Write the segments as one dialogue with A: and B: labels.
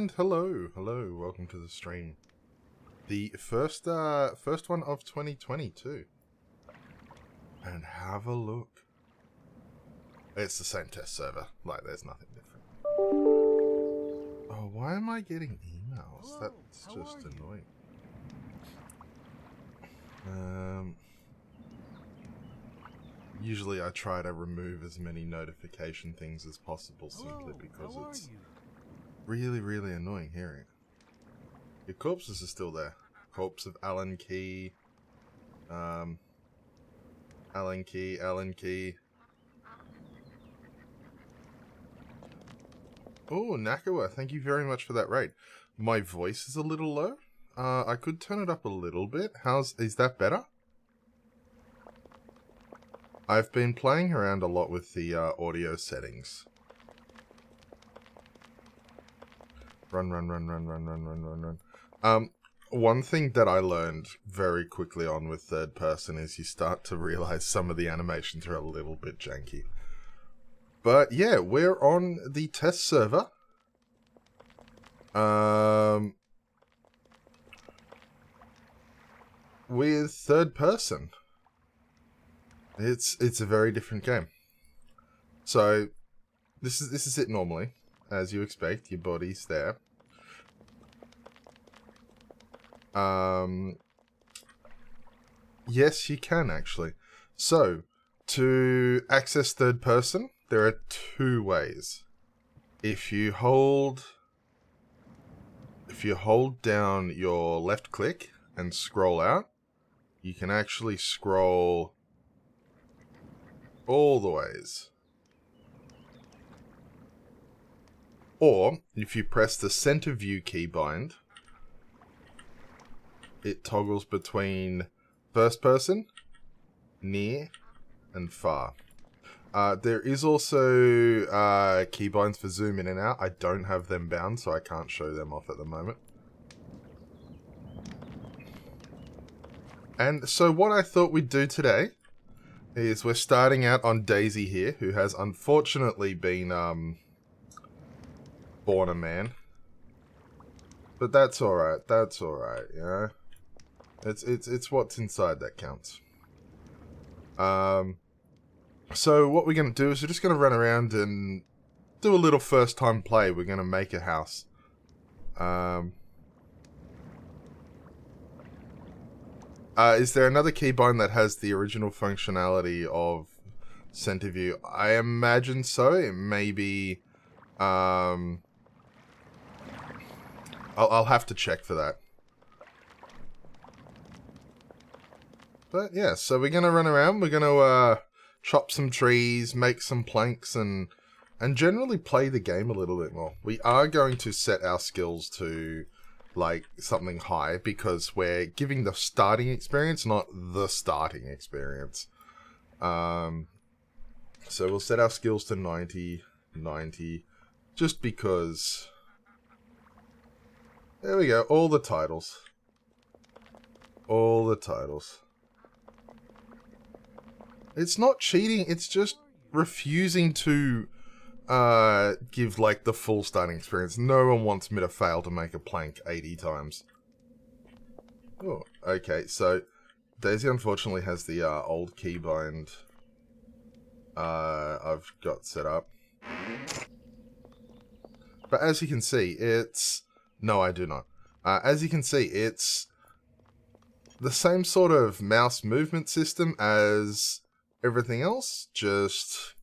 A: And hello, welcome to the stream. The first one of 2022. And have a look. It's the same test server, like there's nothing different. Oh, why am I getting emails?
B: Hello,
A: That's
B: how
A: just
B: are you?
A: annoying. Usually I try to remove as many notification things as possible simply
B: Hello,
A: because
B: how are
A: it's
B: you?
A: really annoying hearing it. Your corpses are still there. Corpse of Alan Key. Alan Key. Oh, Nakawa, thank you very much for that raid. My voice is a little low. I could turn it up a little bit. Is that better? I've been playing around a lot with the audio settings. Run. One thing that I learned very quickly on with third person is you start to realize some of the animations are a little bit janky. But yeah, we're on the test server. With third person. It's a very different game. So this is it normally, as you expect. Your body's there. Yes, you can actually. So to access third person, there are two ways. If you hold down your left click and scroll out, you can actually scroll all the ways. Or, if you press the center view keybind, it toggles between first person, near, and far. There is also keybinds for zoom in and out. I don't have them bound, so I can't show them off at the moment. And so what I thought we'd do today is we're starting out on Daisy here, who has unfortunately been born a man. But that's alright, you know? It's what's inside that counts. So what we're going to do is we're just going to run around and do a little first time play. We're going to make a house. Is there another keybind that has the original functionality of center view? I imagine so. It may be... I'll have to check for that. But yeah, so we're going to run around. We're going to chop some trees, make some planks, and generally play the game a little bit more. We are going to set our skills to like something high because we're giving the starting experience, not the starting experience. So we'll set our skills to 90, just because. There we go, all the titles. It's not cheating, it's just refusing to give like the full starting experience. No one wants me to fail to make a plank 80 times. Oh, okay, so Daisy unfortunately has the old keybind I've got set up. But as you can see, it's... No, I do not. As you can see, it's the same sort of mouse movement system as everything else, just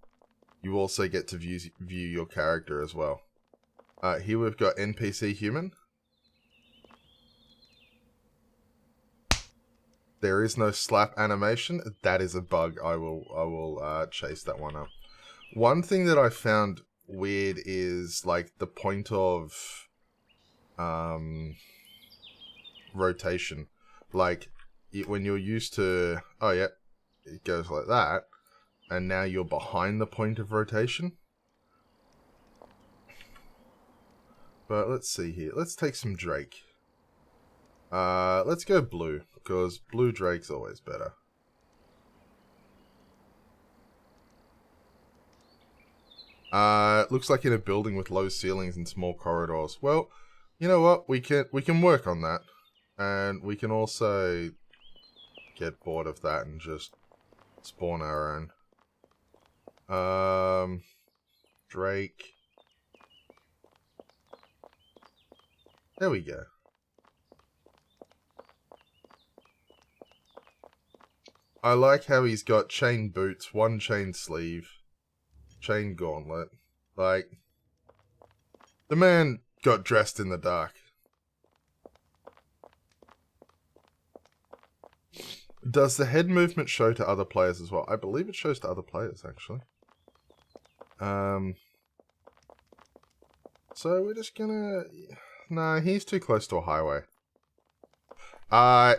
A: you also get to view your character as well. Here we've got NPC human. There is no slap animation. That is a bug. I will chase that one up. One thing that I found weird is like the point of rotation. Like when you're used to, oh yeah, it goes like that, and now you're behind the point of rotation. But let's see here. Let's take some Drake. Let's go blue, because blue Drake's always better. Looks like in a building with low ceilings and small corridors. Well, You know what? We can work on that. And we can also get bored of that and just spawn our own. Drake. There we go. I like how he's got chain boots, one chain sleeve, chain gauntlet. Like, the man got dressed in the dark. Does the head movement show to other players as well? I believe it shows to other players, actually. So we're just gonna... Nah, he's too close to a highway.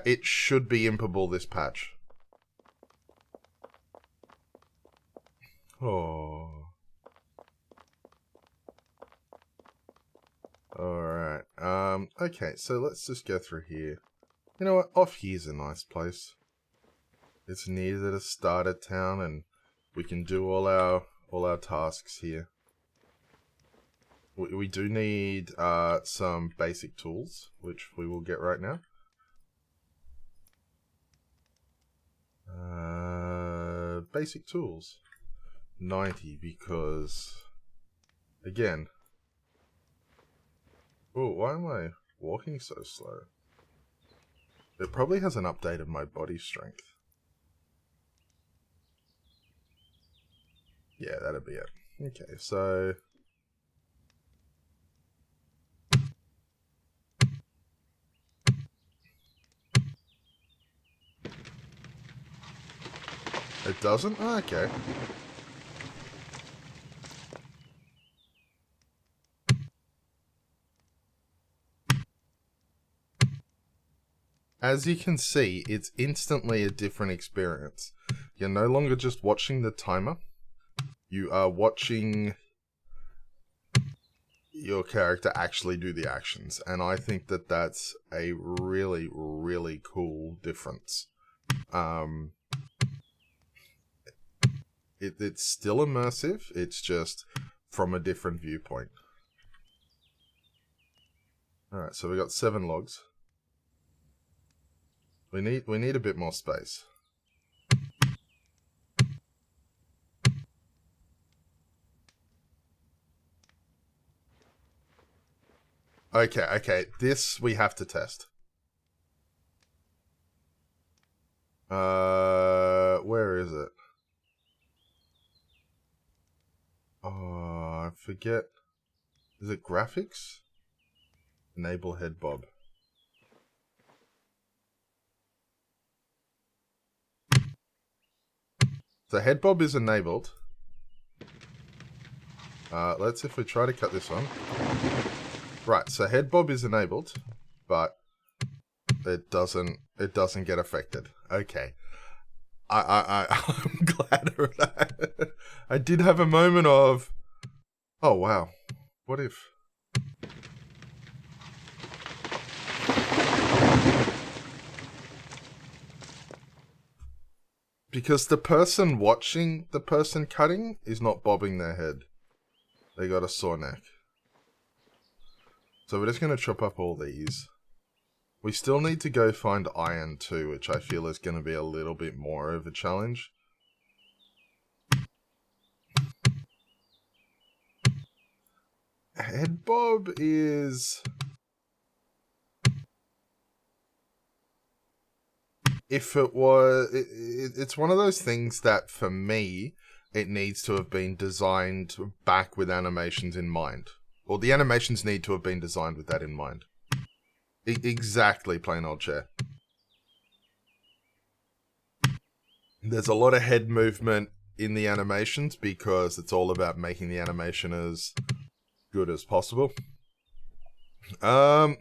A: It should be impable this patch. Oh. Alright. Okay, so let's just go through here. You know what? Off here's a nice place. It's near the starter town, and we can do all our tasks here. We do need some basic tools, which we will get right now. Basic tools. 90, because... Again... Oh, why am I walking so slow? It probably hasn't updated my body strength. Yeah, that'd be it. Okay, so... It doesn't? Oh, okay. As you can see, it's instantly a different experience. You're no longer just watching the timer. You are watching your character actually do the actions. And I think that that's a really, really cool difference. It's still immersive. It's just from a different viewpoint. Alright, so we got 7 logs. We need a bit more space. Okay, this we have to test. Where is it? Oh, I forget. Is it graphics? Enable head bob. So head bob is enabled. Let's if we try to cut this on. Right, so head bob is enabled, but it doesn't get affected. Okay. I'm glad of that. I did have a moment of, oh wow, what if? Because the person watching the person cutting is not bobbing their head. They got a sore neck. So we're just going to chop up all these. We still need to go find iron too, which I feel is going to be a little bit more of a challenge. Head bob is... If it was... It's one of those things that, for me, it needs to have been designed back with animations in mind. Or the animations need to have been designed with that in mind. Exactly, plain old chair. There's a lot of head movement in the animations because it's all about making the animation as good as possible. Yeah,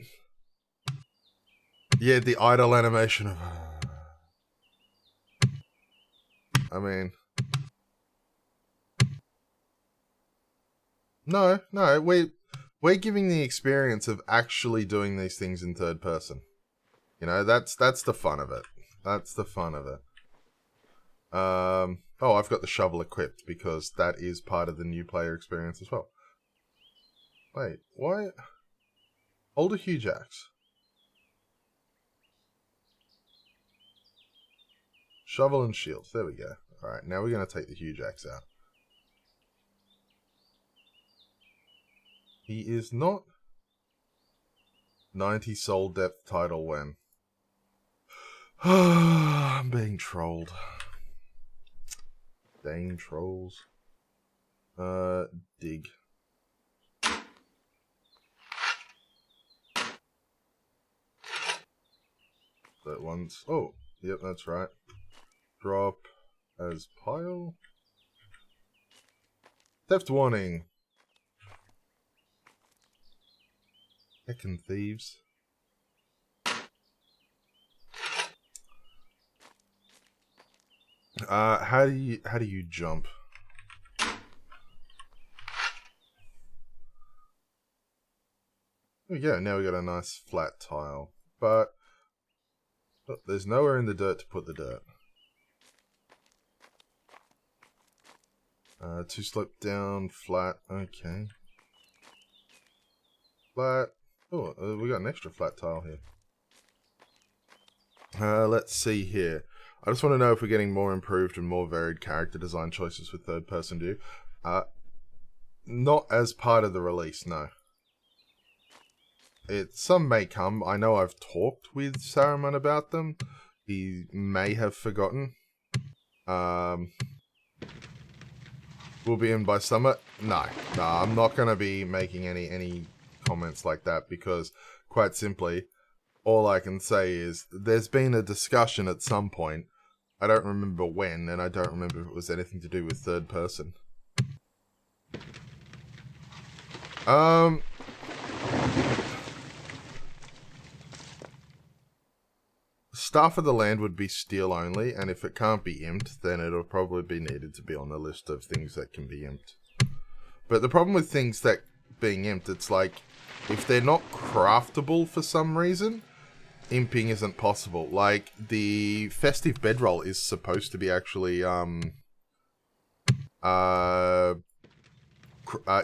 A: the idle animation of... I mean... No, we're giving the experience of actually doing these things in third person. You know, that's the fun of it. That's the fun of it. Oh, I've got the shovel equipped because that is part of the new player experience as well. Wait, why? Hold a huge axe. Shovel and shield. There we go. Alright, now we're going to take the huge axe out. He is not 90 soul depth title when. I'm being trolled. Dang trolls. Dig. That one's... Oh, yep, that's right. Drop as pile. Theft warning. Heckin' thieves. How do you jump? There we go, now we got a nice flat tile. But look, there's nowhere in the dirt to put the dirt. 2 slope down, flat, okay. Flat. Oh, we got an extra flat tile here. Let's see here. I just want to know if we're getting more improved and more varied character design choices with third-person view. Not as part of the release, no. Some may come. I know I've talked with Saruman about them. He may have forgotten. Will be in by summer? No, I'm not going to be making any comments like that because, quite simply, all I can say is there's been a discussion at some point. I don't remember when, and I don't remember if it was anything to do with third person. Staff of the Land would be steel only, and if it can't be imped, then it'll probably be needed to be on the list of things that can be imped. But the problem with things that being imped, it's like, if they're not craftable for some reason, imping isn't possible. Like, the festive bedroll is supposed to be actually,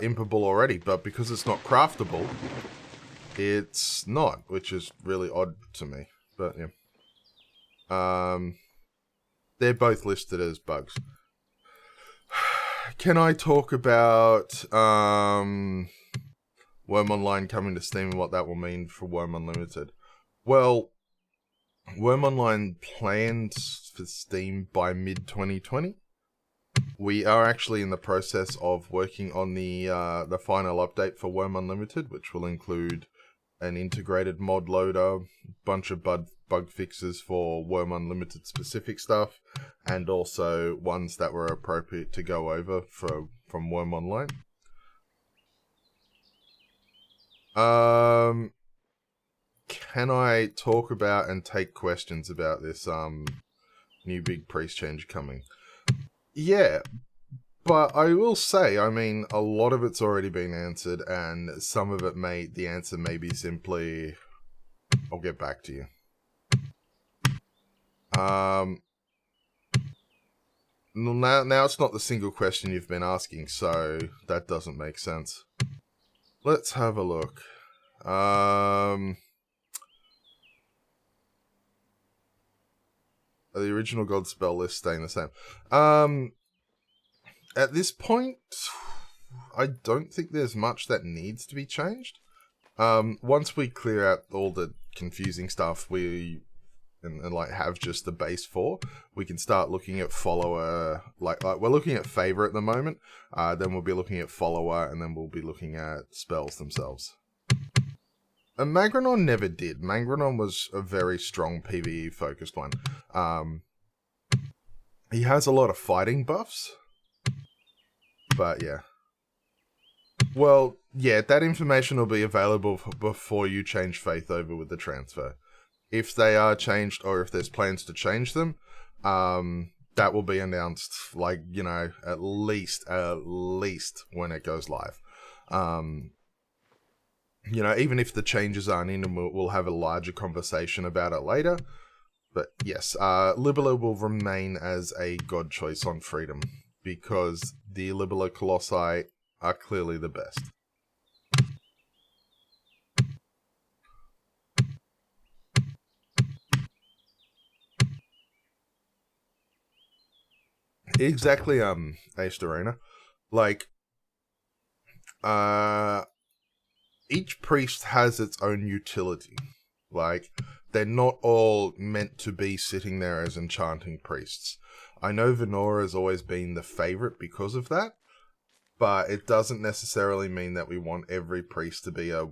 A: impable already, but because it's not craftable, it's not, which is really odd to me. But, yeah. They're both listed as bugs. Can I talk about Wurm Online coming to Steam and what that will mean for Wurm Unlimited? Well, Wurm Online planned for Steam by mid-2020. We are actually in the process of working on the final update for Wurm Unlimited, which will include an integrated mod loader, bunch of bug fixes for Wurm Unlimited specific stuff, and also ones that were appropriate to go over from Wurm Online. Can I talk about and take questions about this new big priest change coming? Yeah, but I will say, I mean, a lot of it's already been answered, and some of it the answer may be simply, I'll get back to you. Now it's not the single question you've been asking, so that doesn't make sense. Let's have a look. The original God spell list staying the same. At this point, I don't think there's much that needs to be changed. Once we clear out all the confusing stuff, and like have just the base 4, we can start looking at follower. Like we're looking at favor at the moment. Then we'll be looking at follower, and then we'll be looking at spells themselves. And Magrenon never did. Magrenon was a very strong PvE focused one. He has a lot of fighting buffs. But yeah. Well, yeah, that information will be available before you change Faith over with the transfer. If they are changed, or if there's plans to change them, that will be announced, like, you know, at least when it goes live. You know, even if the changes aren't in, and we'll have a larger conversation about it later. But yes, Libella will remain as a god choice on Freedom, because the Libella Colossi are clearly the best. Exactly, Ace Arena. Like, each priest has its own utility. Like, they're not all meant to be sitting there as enchanting priests. I know Venora has always been the favorite because of that, but it doesn't necessarily mean that we want every priest to be a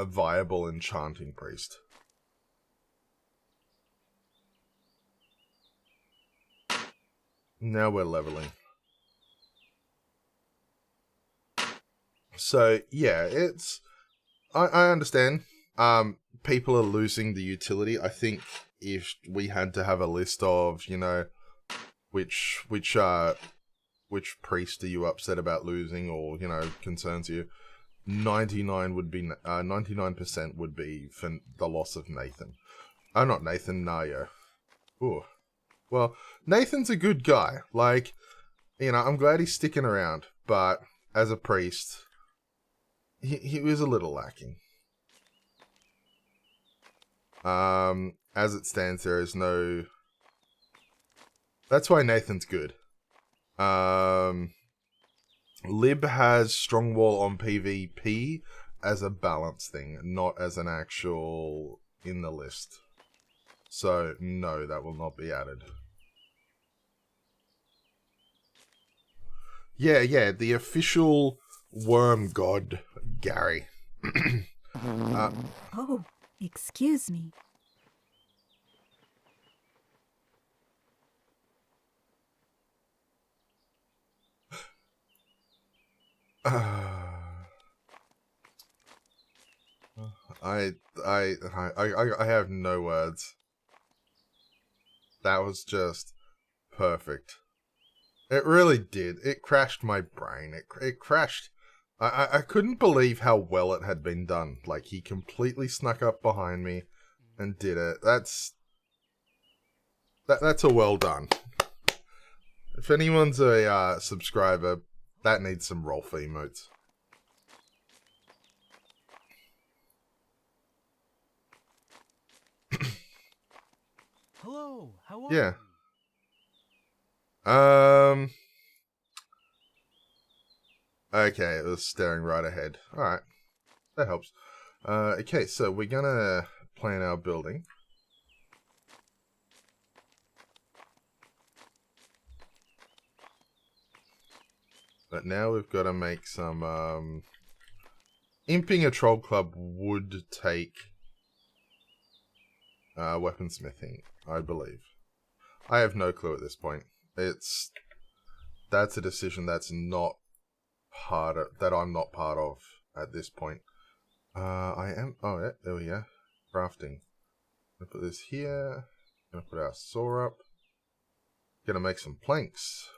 A: viable enchanting priest. Now we're leveling. So, yeah, it's... I understand. People are losing the utility. I think if we had to have a list of, you know, which priest are you upset about losing, or, you know, concerns you, 99% would be for the loss of Nathan. Oh, not Nathan, Nayo. Ooh. Well, Nathan's a good guy. Like, you know, I'm glad he's sticking around, but as a priest, he was a little lacking. As it stands, there is no... That's why Nathan's good. Lib has strong wall on PvP as a balance thing, not as an actual in the list. So, no, that will not be added. Yeah, the official worm god, Gary.
B: Oh, excuse me.
A: I have no words. That was just perfect. It really did. It crashed my brain. It crashed. I couldn't believe how well it had been done. Like, he completely snuck up behind me and did it. That's a well done. If anyone's a subscriber, that needs some Rolf emotes.
C: Hello, how are
A: Yeah.
C: you?
A: Okay, it was staring right ahead. Alright. That helps. Okay, so we're gonna plan our building. But now we've got to make some, imping a troll club would take, weaponsmithing, I believe. I have no clue at this point. That's a decision that's not that I'm not part of at this point. Oh yeah, there we go. Crafting. Gonna put this here. Gonna put our saw up. Gonna make some planks.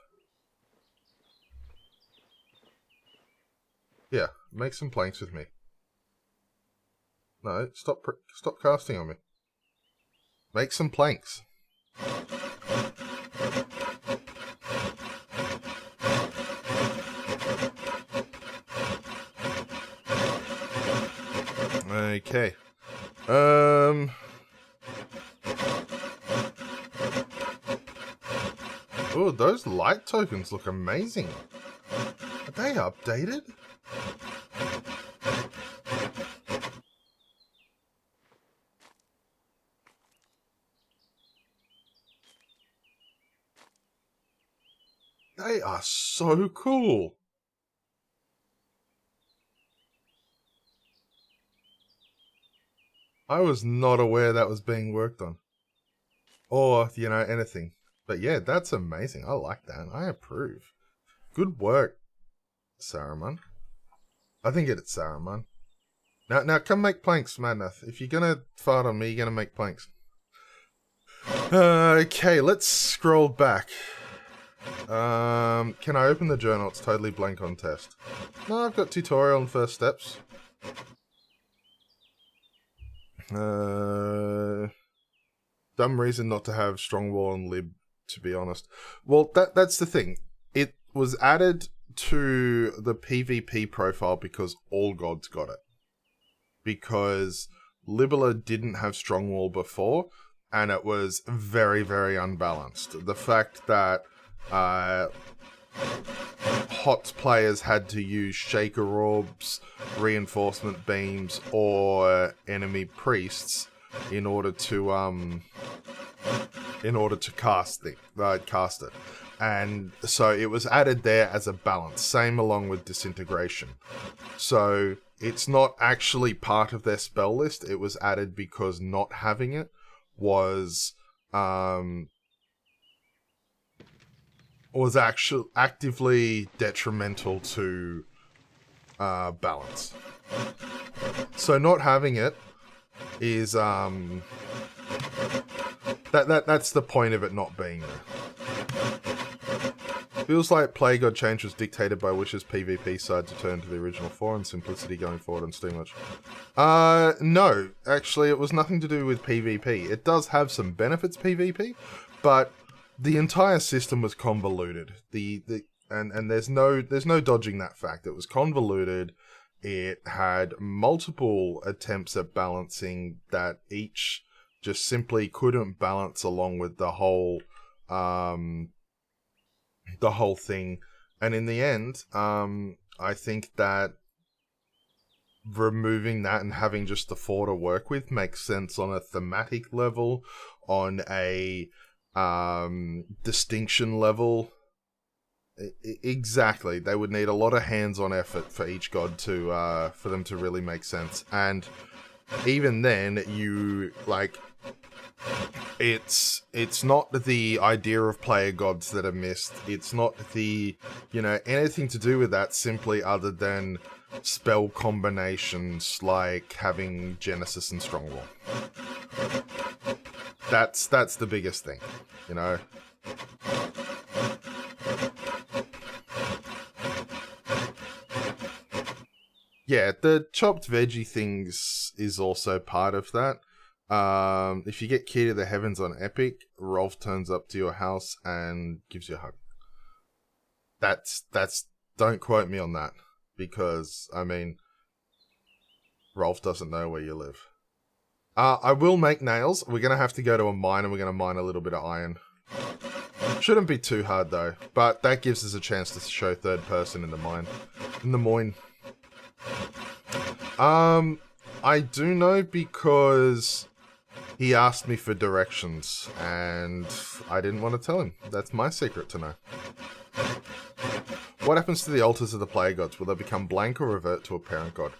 A: Yeah, make some planks with me. No, stop casting on me. Make some planks. Okay. Oh, those light tokens look amazing. Are they updated? They are so cool. I was not aware that was being worked on. Or, you know, anything. But yeah, that's amazing. I like that. I approve. Good work, Saruman. I think it's Saruman. Now come make planks, Madnath. If you're gonna fart on me, you're gonna make planks. Okay, let's scroll back. Can I open the journal? It's totally blank on test. No, I've got tutorial and first steps. Dumb reason not to have strong wall and lib, to be honest. Well, that's the thing. It was added to the PvP profile because all gods got it. Because Libella didn't have strong wall before, and it was very, very unbalanced. The fact that HOTS players had to use shaker orbs, reinforcement beams, or enemy priests in order to cast it. And so it was added there as a balance. Same along with disintegration. So it's not actually part of their spell list. It was added because not having it was actually actively detrimental to balance. So not having it is that's the point of it not being there. Feels like Play God change was dictated by Wish's PvP side to turn to the original 4 and simplicity going forward on Steam Launch. No, actually it was nothing to do with PvP. It does have some benefits PvP, but the entire system was convoluted. And there's no dodging that fact. It was convoluted. It had multiple attempts at balancing that each just simply couldn't balance along with the whole thing. And in the end, I think that removing that and having just the 4 to work with makes sense on a thematic level, on a distinction level. Exactly. They would need a lot of hands-on effort for each god to for them to really make sense. And even then, it's not the idea of player gods that are missed. It's not the, anything to do with that simply other than spell combinations like having Genesis and Strongwall. That's the biggest thing, Yeah, the chopped veggie things is also part of that. If you get Key to the Heavens on Epic, Rolf turns up to your house and gives you a hug. That's don't quote me on that, because Rolf doesn't know where you live. I will make nails. We're gonna have to go to a mine and we're gonna mine a little bit of iron. Shouldn't be too hard though, but that gives us a chance to show third person in the mine. In the moin. I do know because he asked me for directions, and I didn't want to tell him. That's my secret to know. What happens to the altars of the player gods? Will they become blank or revert to a parent god?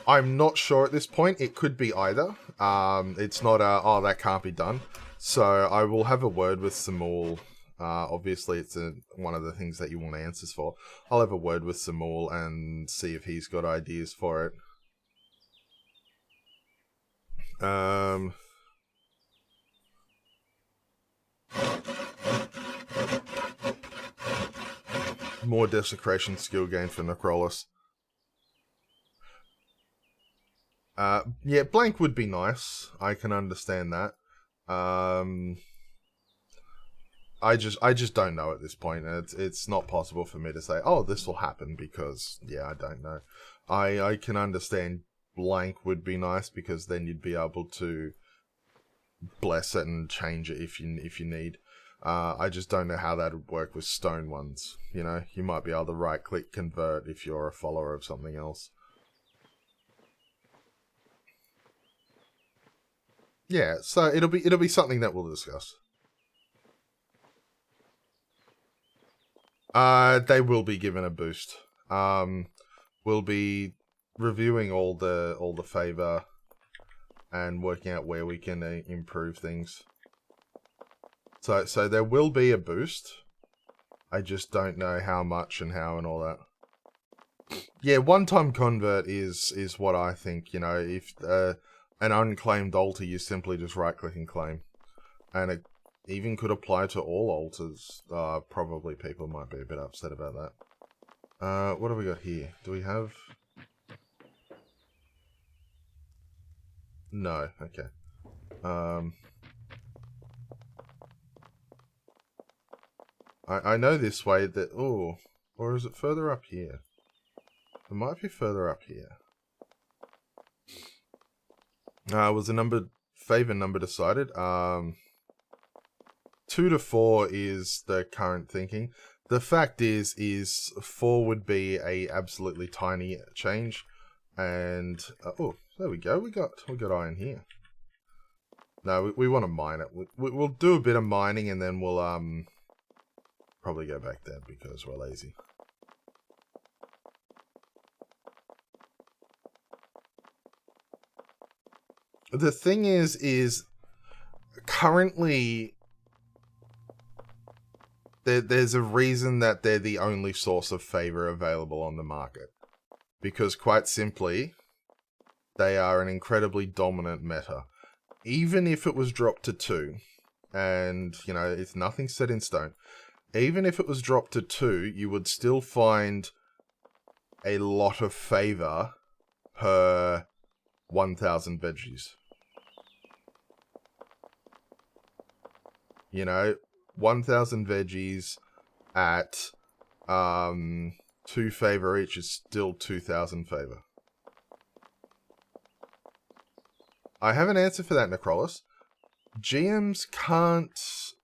A: I'm not sure at this point. It could be either. It's not that can't be done. So I will have a word with Samul. Obviously, it's one of the things that you want answers for. I'll have a word with Samul and see if he's got ideas for it. More desecration skill gain for Necrolis. Yeah, blank would be nice. I can understand that. I just don't know at this point. It's not possible for me to say, oh, this will happen, because, yeah, I don't know. I can understand blank would be nice, because then you'd be able to bless it and change it if you need. I just don't know how that would work with stone ones. You might be able to right-click convert if you're a follower of something else. Yeah, so it'll be something that we'll discuss. They will be given a boost. We'll be reviewing all the favor and working out where we can improve things. So there will be a boost. I just don't know how much and how and all that. Yeah, one-time convert is what I think. If an unclaimed altar, you simply just right-click and claim, and it even could apply to all altars. Probably people might be a bit upset about that. What have we got here? Do we have? No. Okay. I know this way that... Oh, or is it further up here? It might be further up here. Was the favor number decided? 2 2 to 4 is the current thinking. The fact is 4 would be a absolutely tiny change. And, oh, there we go. We got iron here. No, we want to mine it. We'll do a bit of mining and then we'll, probably go back there because we're lazy. The thing is currently there's a reason that they're the only source of favor available on the market. Because quite simply, they are an incredibly dominant meta. Even if it was dropped to 2, and, you know, it's nothing set in stone, even if it was dropped to 2, you would still find a lot of favor per 1,000 veggies. You know, 1,000 veggies at 2 favor each is still 2,000 favor. I have an answer for that, Necrolis. GMs can't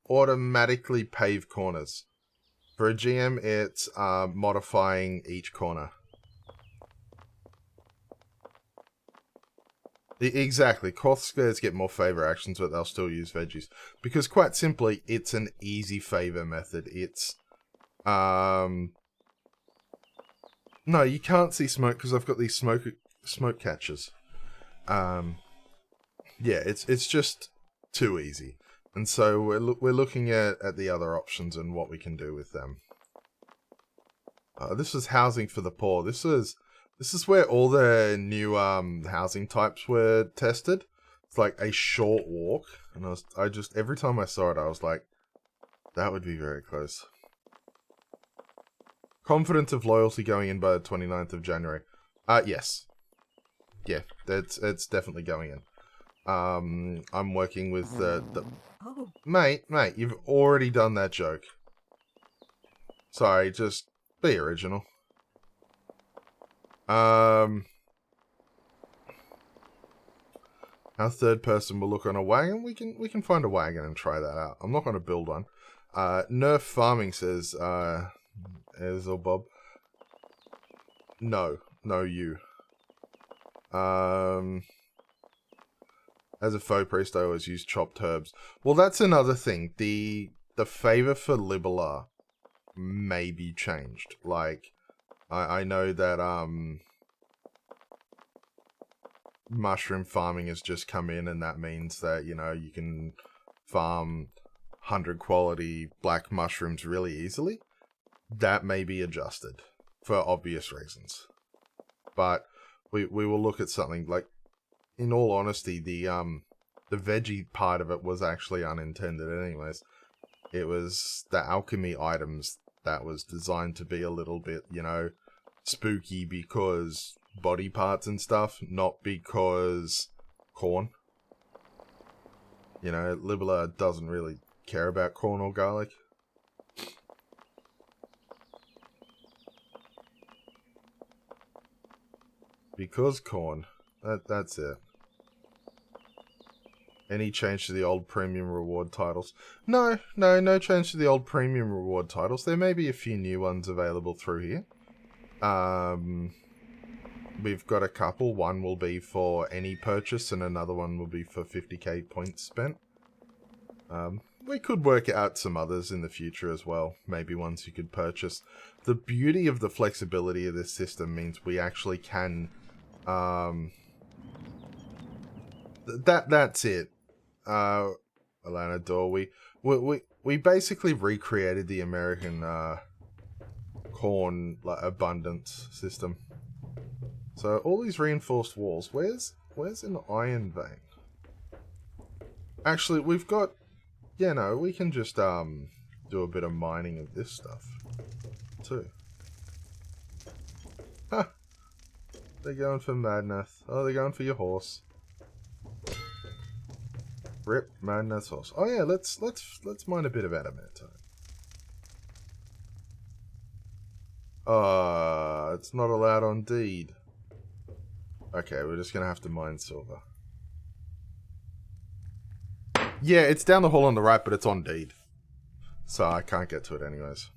A: automatically pave corners. For a GM, it's modifying each corner. Exactly. Cloth squares get more favor actions, but they'll still use veggies. Because quite simply, it's an easy favor method. It's... No, you can't see smoke because I've got these smoke catchers. Yeah, it's just too easy. And so we're looking at the other options and what we can do with them. This was housing for the poor. This is where all the new housing types were tested. It's like a short walk, and I just every time I saw it, I was like, that would be very close. Confident of loyalty going in by the 29th of January. Yes. Yeah, it's definitely going in. I'm working with the...
B: Oh.
A: Mate, you've already done that joke. Sorry, just be original. Our third person will look on a wagon. We can find a wagon and try that out. I'm not going to build one. Nerf Farming says, Ezel Bob. No, you. As a faux priest, I always use chopped herbs. Well, that's another thing. The favor for Libela may be changed. Like, I know that mushroom farming has just come in, and that means that, you know, you can farm 100 quality black mushrooms really easily. That may be adjusted for obvious reasons. But we will look at something like, in all honesty, the veggie part of it was actually unintended anyways. It was the alchemy items that was designed to be a little bit, you know, spooky because body parts and stuff, not because corn. You know, Libela doesn't really care about corn or garlic. Because corn. That's it. Any change to the old premium reward titles? No change to the old premium reward titles. There may be a few new ones available through here. We've got a couple. One will be for any purchase and another one will be for 50k points spent. We could work out some others in the future as well. Maybe ones you could purchase. The beauty of the flexibility of this system means we actually can... That's it. Alana Door, we basically recreated the American corn abundance system. So all these reinforced walls. Where's an iron vein? Actually, we've got... Yeah, no, we can just do a bit of mining of this stuff too. Huh. They're going for Madnath. Oh, they're going for your horse. Rip Madnath's horse. Oh yeah, let's mine a bit of adamantine. It's not allowed on deed. Okay, we're just gonna have to mine silver. Yeah, it's down the hall on the right, but it's on deed. So I can't get to it anyways.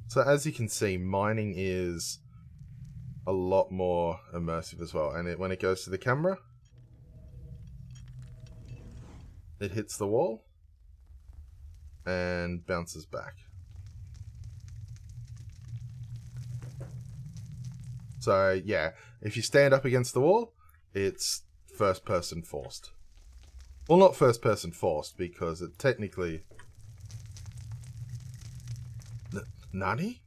A: So as you can see, mining is a lot more immersive as well. And when it goes to the camera, it hits the wall and bounces back. So yeah, if you stand up against the wall, it's first person forced. Well, not first person forced, because it technically... Nani?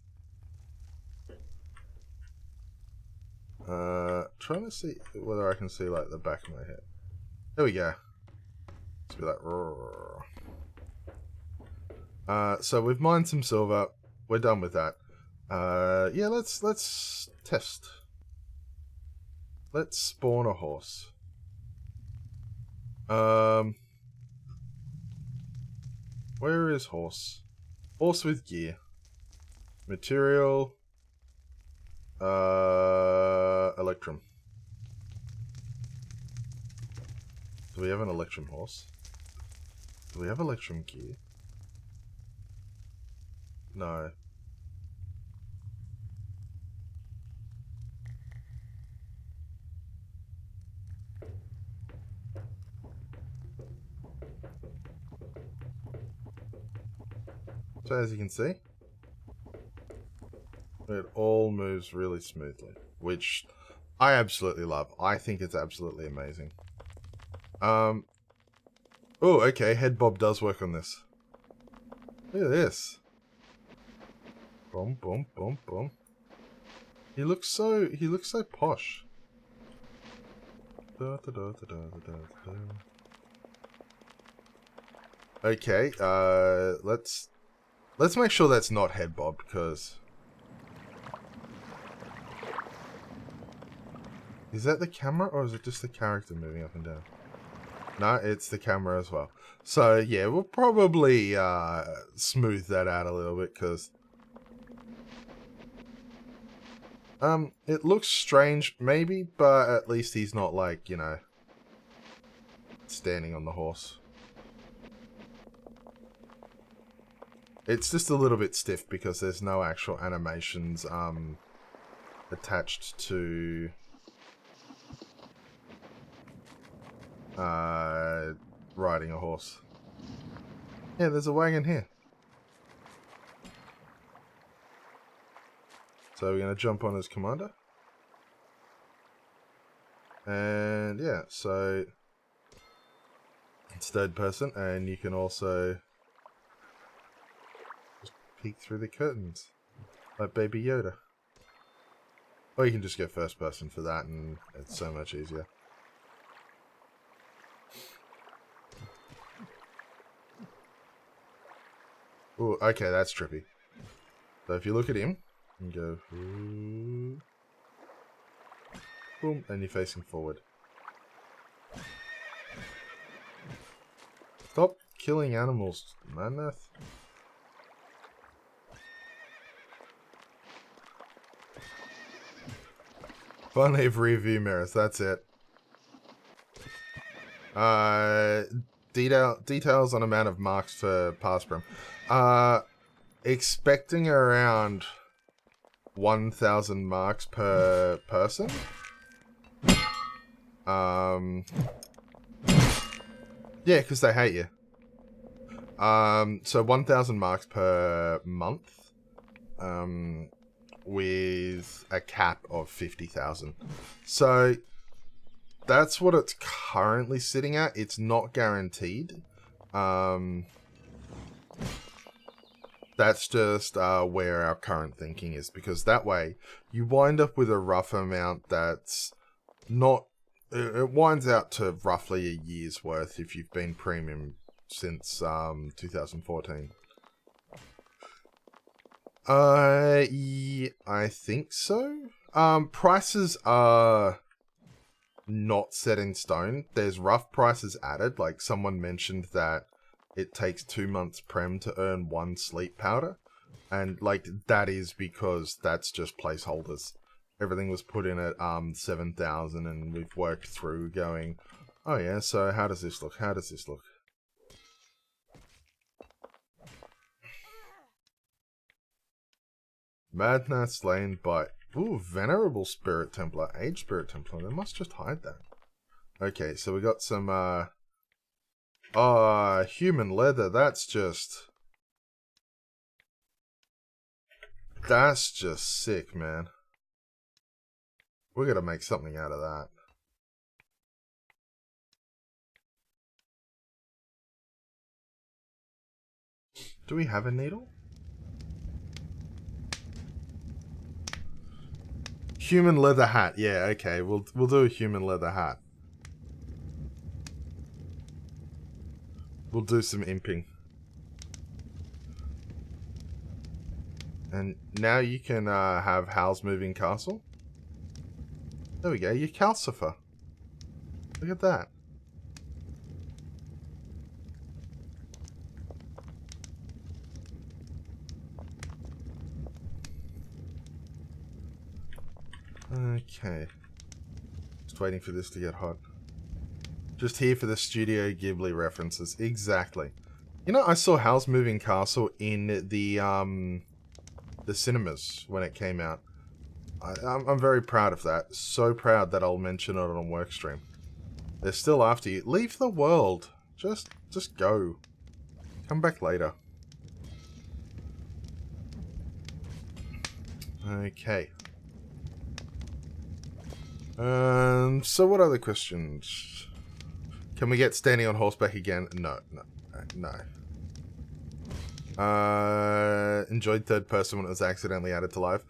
A: Trying to see whether I can see like the back of my head. There we go. Let's be like... so we've mined some silver. We're done with that. Yeah, let's test. Let's spawn a horse. Where is horse? Horse with gear. Material. Electrum. Do we have an Electrum horse? Do we have Electrum gear? No. So as you can see, it all moves really smoothly, which I absolutely love. I think it's absolutely amazing. Oh, okay, head bob does work on this. Look at this. Boom, boom, boom, boom. He looks so posh. Da, da, da, da, da, da, da. Okay, let's make sure that's not head bob, because... Is that the camera, or is it just the character moving up and down? No, it's the camera as well. So, yeah, we'll probably smooth that out a little bit, because... it looks strange, maybe, but at least he's not, like, you know, standing on the horse. It's just a little bit stiff because there's no actual animations attached to riding a horse. Yeah, there's a wagon here. So we're going to jump on as commander. And yeah, so it's third person, and you can also just peek through the curtains like Baby Yoda. Or you can just go first person for that, and it's so much easier. Ooh, okay, that's trippy. So if you look at him, and go, ooh, boom, and you're facing forward. Stop killing animals, maneth. Finally have rear view mirrors, that's it. Details on amount of marks for pass prim. Expecting around 1,000 marks per person. Yeah, because they hate you. So 1,000 marks per month. With a cap of 50,000. So that's what it's currently sitting at. It's not guaranteed. That's just where our current thinking is, because that way you wind up with a rough amount that's not... It winds out to roughly a year's worth if you've been premium since 2014. Yeah, I think so. Prices are not set in stone. There's rough prices added. Like someone mentioned that it takes 2 months prem to earn 1 sleep powder. And like that is because that's just placeholders. Everything was put in at 7,000, and we've worked through going, Oh yeah, so how does this look? How does this look? Madness slain by... Ooh, Venerable Spirit Templar, Age Spirit Templar. They must just hide that. Okay, so we got some, human leather. That's just sick, man. We're gonna make something out of that. Do we have a needle? Human leather hat. Yeah, okay. We'll do a human leather hat. We'll do some imping. And now you can have Hal's Moving Castle. There we go. You're Calcifer. Look at that. Okay. Just waiting for this to get hot. Just here for the Studio Ghibli references. Exactly. You know, I saw Hal's Moving Castle in the cinemas when it came out. I'm very proud of that. So proud that I'll mention it on Workstream. They're still after you. Leave the world. Just go. Come back later. Okay. So what other questions? Can we get standing on horseback again? No. Enjoyed third person when it was accidentally added to live.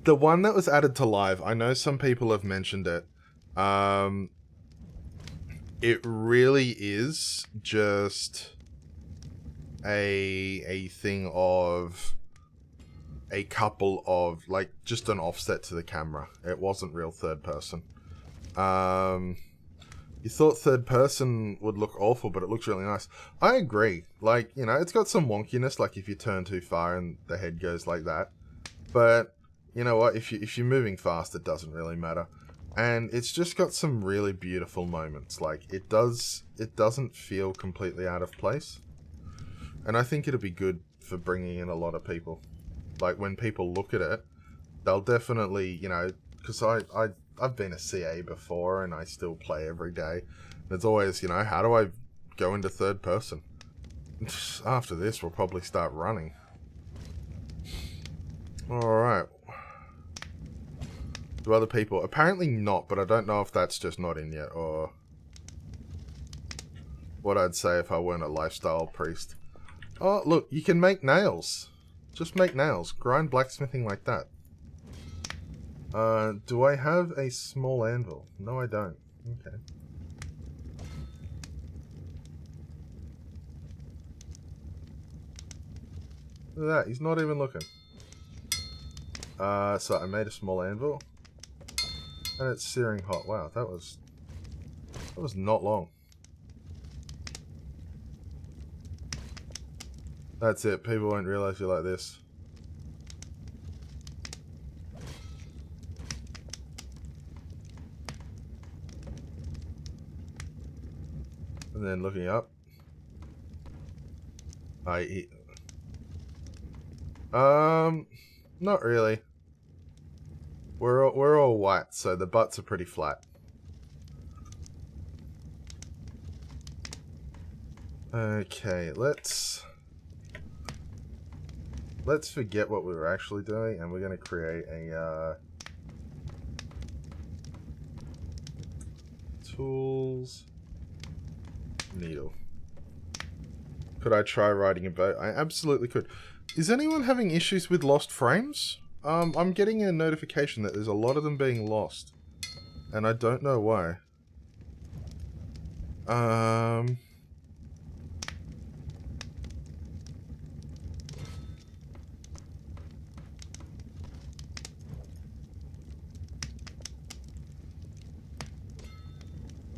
A: The one that was added to live, I know some people have mentioned it. It really is just a thing of a couple of, like, just an offset to the camera. It wasn't real third person. You thought third person would look awful, but it looks really nice. I agree. Like, you know, it's got some wonkiness, like if you turn too far and the head goes like that. But, you know what, if you're moving fast, it doesn't really matter. And it's just got some really beautiful moments. Like, it doesn't feel completely out of place. And I think it'll be good for bringing in a lot of people. Like, when people look at it, they'll definitely, you know, because I've been a CA before and I still play every day. And it's always, you know, how do I go into third person? After this, we'll probably start running. Alright. Do other people? Apparently not, but I don't know if that's just not in yet, or what I'd say if I weren't a lifestyle priest. Oh, look, you can make nails. Just make nails. Grind blacksmithing like that. Do I have a small anvil? No, I don't. Okay. Look at that, he's not even looking. So I made a small anvil. And it's searing hot. Wow, that was not long. That's it, people won't realise you like this. And then looking up. I eat. Not really. We're all white, so the butts are pretty flat. Okay, let's forget what we were actually doing, and we're gonna create a tools needle. Could I try riding a boat? I absolutely could. Is anyone having issues with lost frames? I'm getting a notification that there's a lot of them being lost. And I don't know why.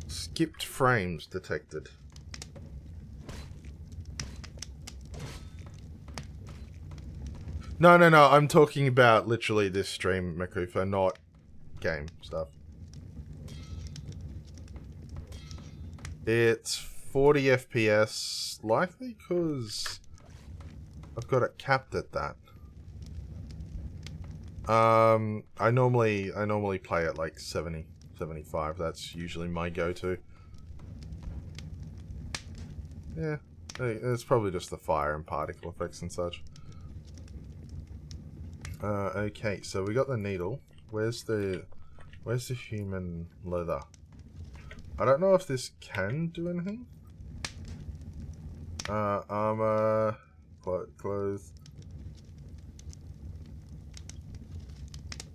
A: Skipped frames detected. No, I'm talking about literally this stream, Makufa, not game stuff. It's 40 FPS, likely because I've got it capped at that. I normally play at like 70, 75. That's usually my go-to. Yeah, it's probably just the fire and particle effects and such. Okay, so we got the needle. Where's the human leather? I don't know if this can do anything. Armor, clothes.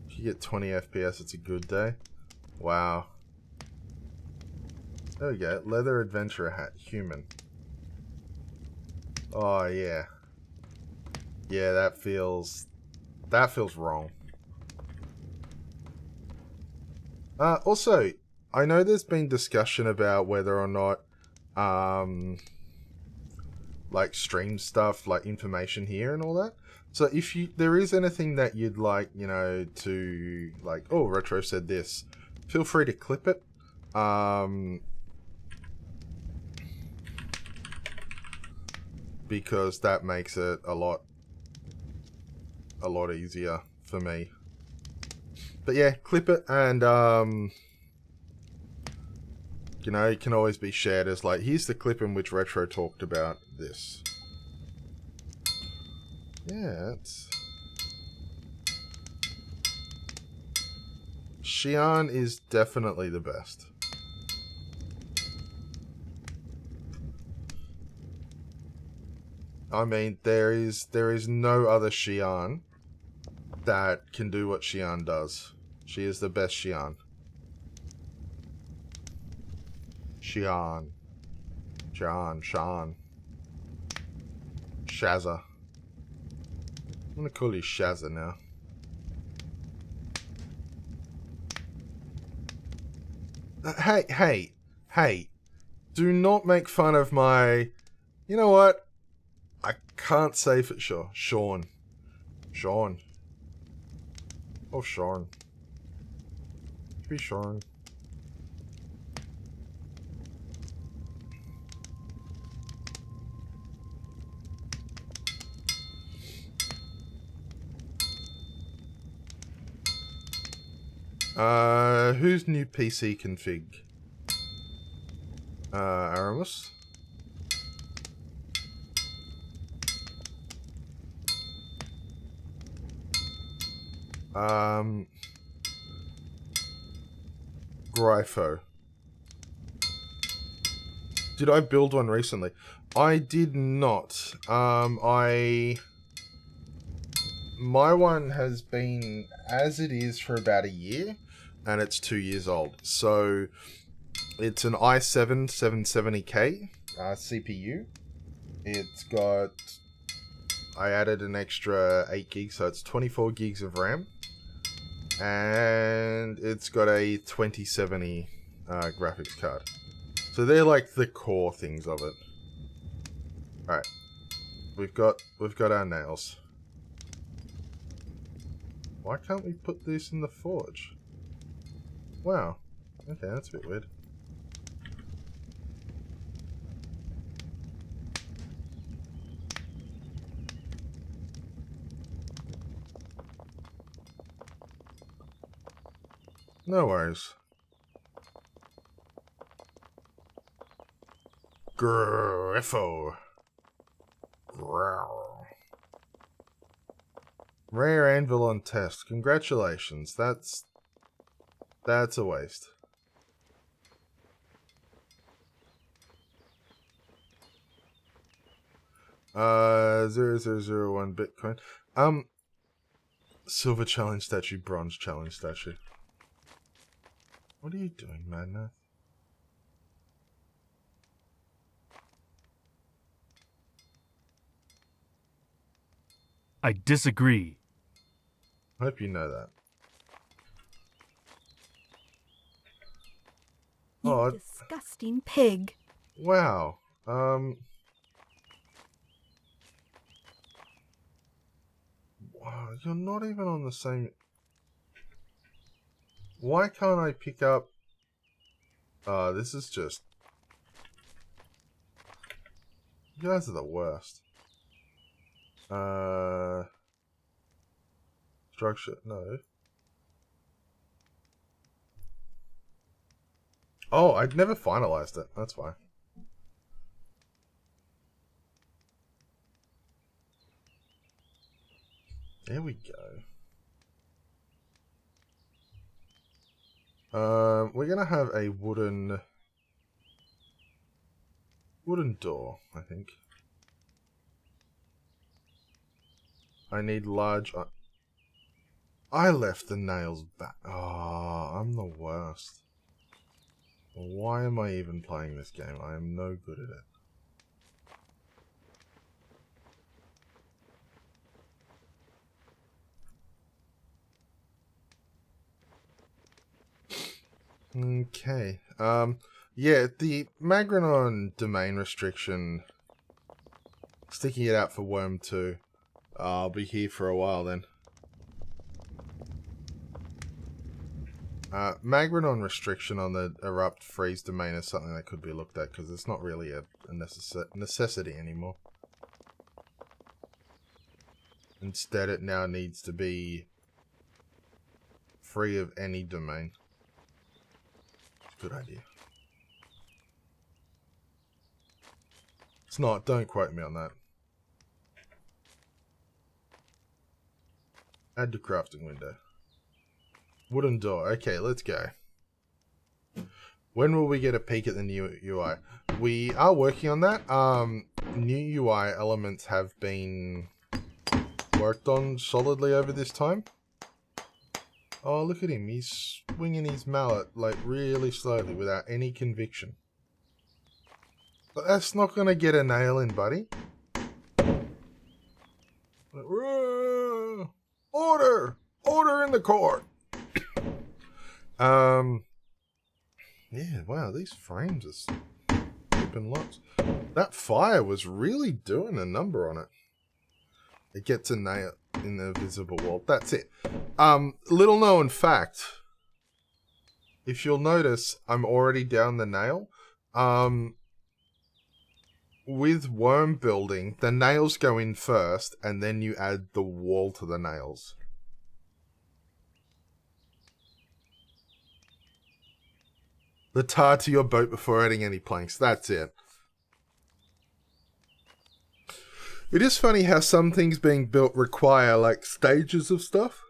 A: If you get 20 FPS, it's a good day. Wow. There we go. Leather adventurer hat, human. Oh yeah. Yeah, that feels wrong. Also, I know there's been discussion about whether or not, like stream stuff, like information here and all that. So if there is anything that you'd like, you know, to like, oh, Retro said this, feel free to clip it. Because that makes it a lot easier for me. But yeah, clip it and you know, it can always be shared as like, here's the clip in which Retro talked about this. Yeah, it's... Xi'an is definitely the best. I mean, there is no other Xi'an that can do what Xi'an does. She is the best Xi'an. Xi'an. Shan. Shazza. I'm gonna call you Shazza now. Hey. Do not make fun of my... You know what? I can't say for sure. Sean. Oh, Sean. Be Sean. Who's new PC config? Aramis? Grypho. Did I build one recently? I did not. My one has been as it is for about a year, and it's 2 years old. So it's an i7 770K CPU. It's got... I added an extra 8 gigs, so it's 24 gigs of RAM. And it's got a 2070 graphics card. So they're like the core things of it. Alright. We've got our nails. Why can't we put this in the forge? Wow. Okay, that's a bit weird. No worries. Griffo. Growl. Rare anvil on test. Congratulations. That's a waste. Uh, 0001 Bitcoin. Silver challenge statue, bronze challenge statue. What are you doing, Madness?
C: I disagree.
A: Hope you know that.
B: You
A: Oh,
B: disgusting pig.
A: wow. Wow, you're not even on the same... Why can't I pick up... this is just... You guys are the worst. Structure, no. Oh, I'd never finalized it. That's why. There we go. We're gonna have a wooden door, I think. I need large... I left the nails back. Oh, I'm the worst. Why am I even playing this game? I am no good at it. Okay. Yeah, the Magrenon domain restriction, sticking it out for Wurm 2. I'll be here for a while then. Magrenon restriction on the erupt freeze domain is something that could be looked at, because it's not really a necessity anymore. Instead, it now needs to be free of any domain. Good idea. It's not, don't quote me on that. Add to crafting window. Wooden door. Okay, let's go. When will we get a peek at the new UI? We are working on that. New UI elements have been worked on solidly over this time. Oh, look at him. He's swinging his mallet, like, really slowly without any conviction. But that's not going to get a nail in, buddy. Order! Order in the court! Yeah, wow, these frames are flipping lots. That fire was really doing a number on it. It gets a nail in the visible wall. That's it. Little known fact. If you'll notice, I'm already down the nail. With worm building, the nails go in first, and then you add the wall to the nails. The tar to your boat before adding any planks. That's it. It is funny how some things being built require, like, stages of stuff.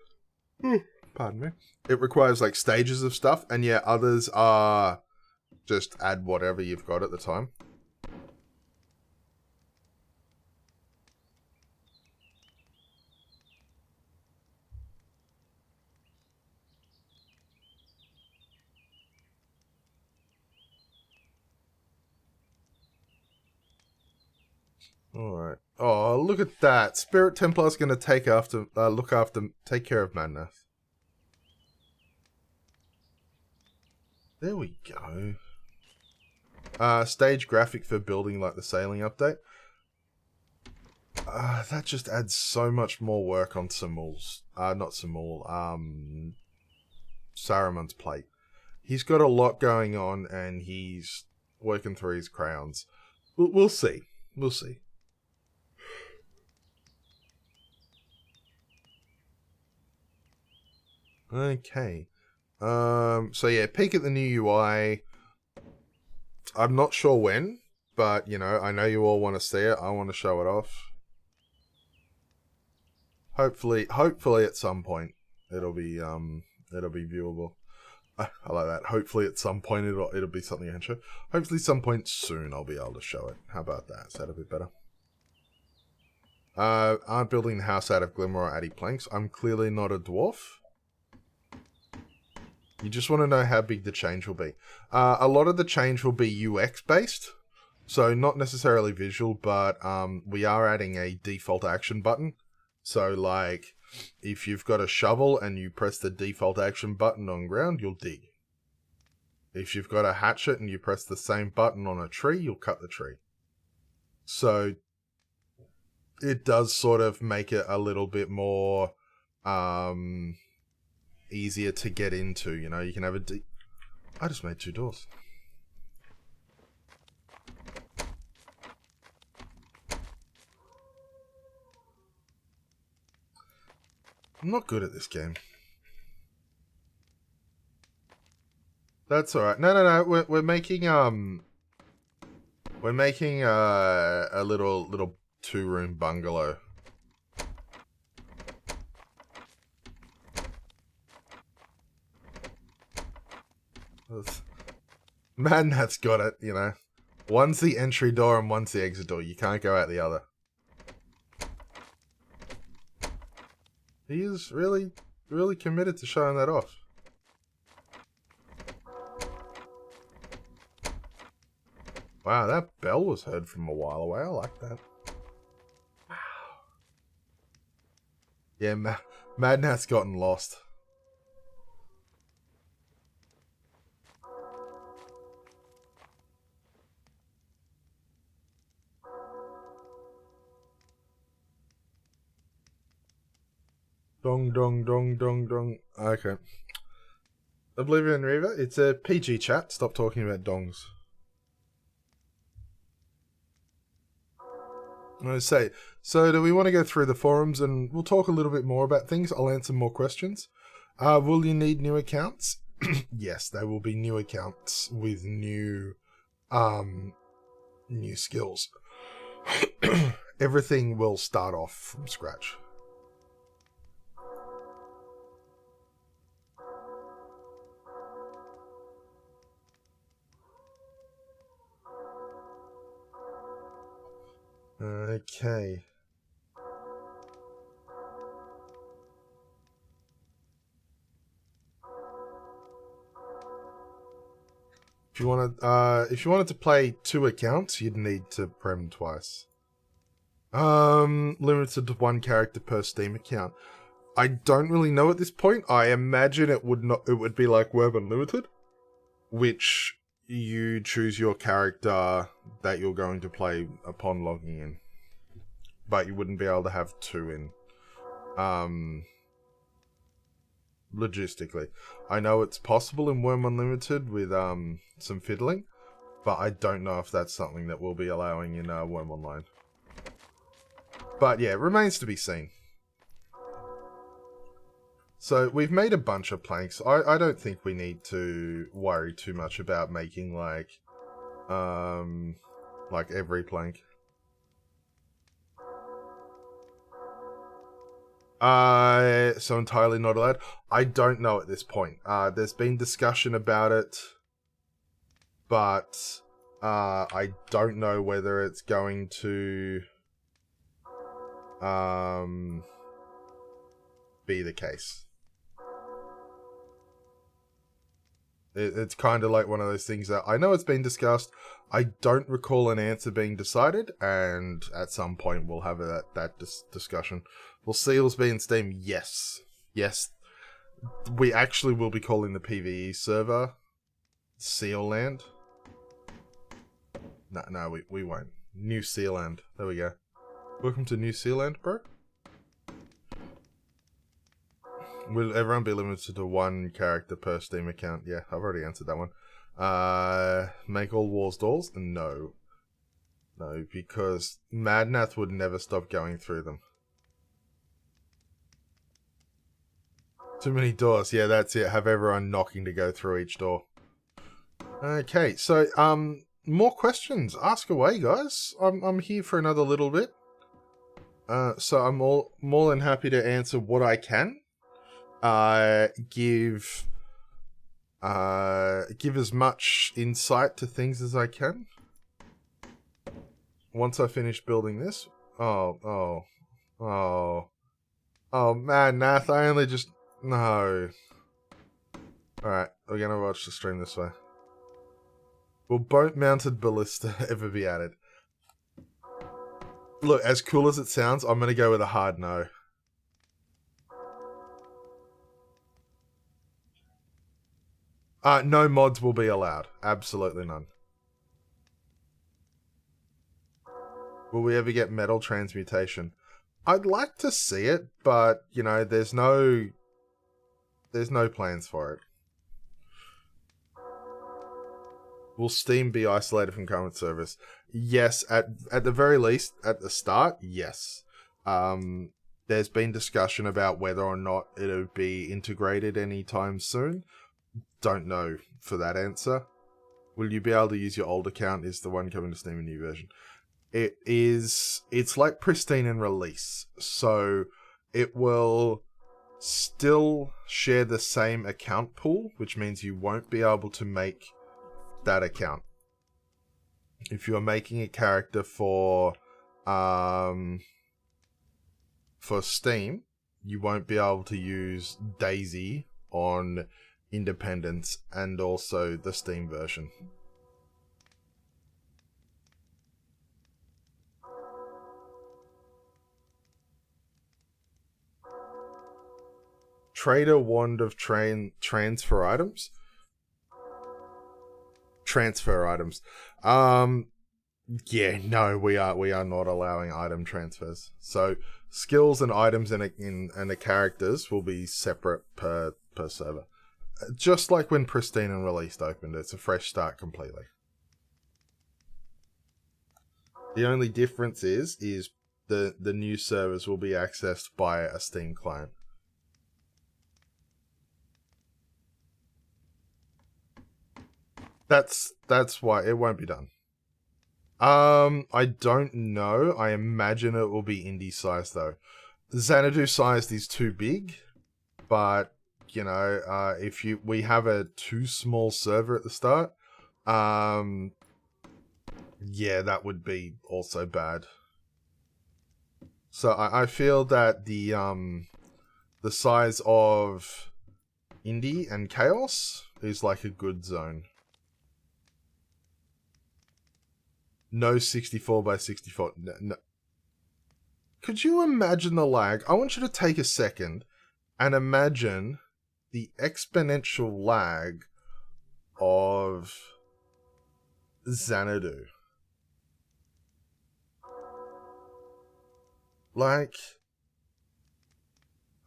A: Pardon me. It requires, like, stages of stuff, and yeah, others are just add whatever you've got at the time. Alright. Oh, look at that. Spirit Templar's going to take care of Madness. There we go. Stage graphic for building, like the sailing update. That just adds so much more work on Samul's. Not Samul. Saruman's plate. He's got a lot going on, and he's working through his crowns. We'll see. We'll see. Okay. So yeah, peek at the new UI. I'm not sure when, but you know, I know you all want to see it. I want to show it off. Hopefully at some point it'll be viewable. I like that. Hopefully at some point it'll be something I can show. Hopefully some point soon I'll be able to show it. How about that? Is that a bit better? I'm building the house out of glimmer or addy planks. I'm clearly not a dwarf. You just want to know how big the change will be. A lot of the change will be UX based, so not necessarily visual, but we are adding a default action button. So like, if you've got a shovel and you press the default action button on ground, you'll dig. If you've got a hatchet and you press the same button on a tree, you'll cut the tree. So it does sort of make it a little bit more easier to get into, you know. You can have a I just made 2 doors. I'm not good at this game. That's alright. No. We're making a little 2-room bungalow. Man, that's got it, you know. One's the entry door and one's the exit door. You can't go out the other. He is really, really committed to showing that off. Wow, that bell was heard from a while away. I like that. Wow. Yeah, Madnat's gotten lost. Dong, dong, dong, dong, dong. Okay. Oblivion Reaver, it's a PG chat. Stop talking about dongs. I say, so do we want to go through the forums and we'll talk a little bit more about things? I'll answer more questions. Will you need new accounts? Yes, there will be new accounts with new skills. Everything will start off from scratch. Okay. If you wanted to play 2 accounts, you'd need to prem twice. Limited to 1 character per Steam account. I don't really know at this point. I imagine it would be like Wurm Unlimited, which you choose your character that you're going to play upon logging in. But you wouldn't be able to have 2 in. Logistically. I know it's possible in Wurm Unlimited with some fiddling, but I don't know if that's something that we'll be allowing in Wurm Online. But yeah, it remains to be seen. So we've made a bunch of planks. I don't think we need to worry too much about making like every plank. So entirely not allowed? I don't know at this point. There's been discussion about it, but I don't know whether it's going to be the case. It's kind of like one of those things that I know it's been discussed. I don't recall an answer being decided, and at some point we'll have that discussion. Will seals be in Steam? Yes. Yes. We actually will be calling the PvE server Seal Land. No, we won't. New Seal Land. There we go. Welcome to New Seal Land, bro. Will everyone be limited to 1 character per Steam account? Yeah, I've already answered that one. Make all walls doors? No. No, because Madnath would never stop going through them. Too many doors. Yeah, that's it. Have everyone knocking to go through each door. Okay, so, more questions. Ask away, guys. I'm here for another little bit. So I'm more than happy to answer what I can. Give as much insight to things as I can. Once I finish building this. Oh, man, Nath, I only just... No. Alright, we're gonna watch the stream this way. Will boat-mounted ballista ever be added? Look, as cool as it sounds, I'm gonna go with a hard no. No mods will be allowed. Absolutely none. Will we ever get metal transmutation? I'd like to see it, but, you know, there's no plans for it. Will Steam be isolated from current service? Yes, at the very least, at the start, yes. There's been discussion about whether or not it'll be integrated anytime soon. Don't know for that answer. Will you be able to use your old account? Is the one coming to Steam a new version? It's like pristine in release. So it will still share the same account pool, which means you won't be able to make that account. If you're making a character for Steam, you won't be able to use Daisy on Independence and also the Steam version. Trader Wand of transfer items. Transfer items. Yeah, no, we are not allowing item transfers. So skills and items and the characters will be separate per server. Just like when Pristine and Released opened, it's a fresh start completely. The only difference is the new servers will be accessed by a Steam client. That's why it won't be done. I don't know. I imagine it will be indie size though. Xanadu sized is too big, but you know, if we have a too small server at the start, yeah, that would be also bad. So I feel that the size of indie and chaos is like a good zone. No 64 by 64. No. Could you imagine the lag? I want you to take a second and imagine the exponential lag of Xanadu. Like,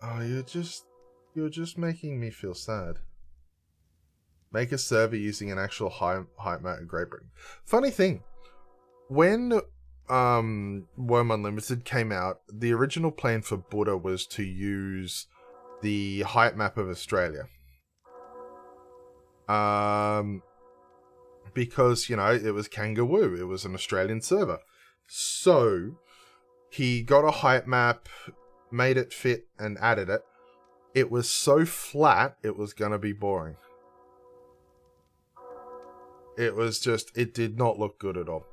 A: oh, you're just making me feel sad. Make a server using an actual height map in Great Britain. Funny thing, when Wurm Unlimited came out, the original plan for Buddha was to use the height map of Australia. Because, you know, it was Kangaroo. It was an Australian server. So, he got a height map, made it fit, and added it. It was so flat, it was going to be boring. It was just, it did not look good at all.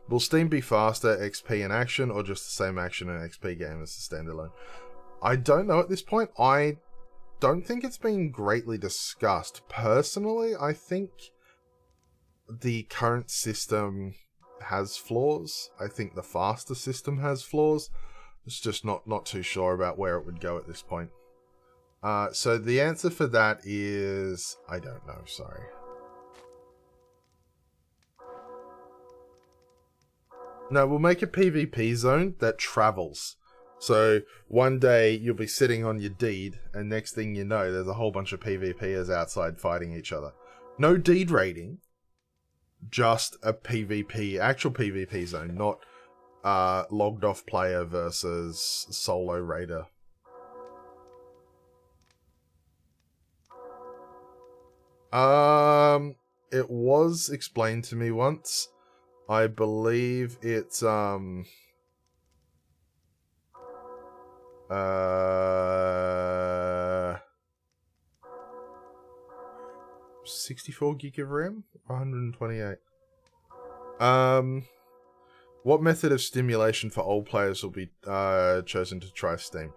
A: Will Steam be faster, XP and action, or just the same action and XP game as the standalone? I don't know at this point. I don't think it's been greatly discussed. Personally, I think the current system has flaws. I think the faster system has flaws. It's just not too sure about where it would go at this point. So the answer for that is, I don't know, sorry. No, we'll make a PvP zone that travels. So one day you'll be sitting on your deed, and next thing you know, there's a whole bunch of PvPers outside fighting each other. No deed raiding, just a PvP, actual PvP zone, not logged off player versus solo raider. It was explained to me once. I believe it's 64 gig of RAM, 128. What method of stimulation for old players will be chosen to try Steam?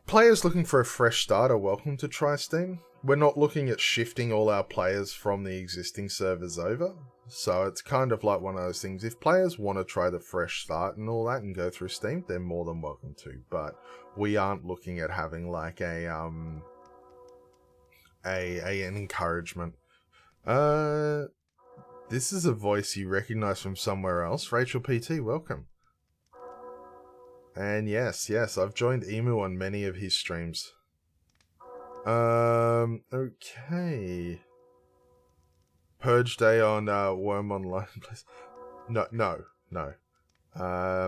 A: Players looking for a fresh start are welcome to try Steam. We're not looking at shifting all our players from the existing servers over. So it's kind of like one of those things. If players want to try the fresh start and all that and go through Steam, they're more than welcome to. But we aren't looking at having like an encouragement. This is a voice you recognize from somewhere else. Rachel PT, welcome. And yes, I've joined Emu on many of his streams. Okay. Purge Day on Wurm Online, please. No.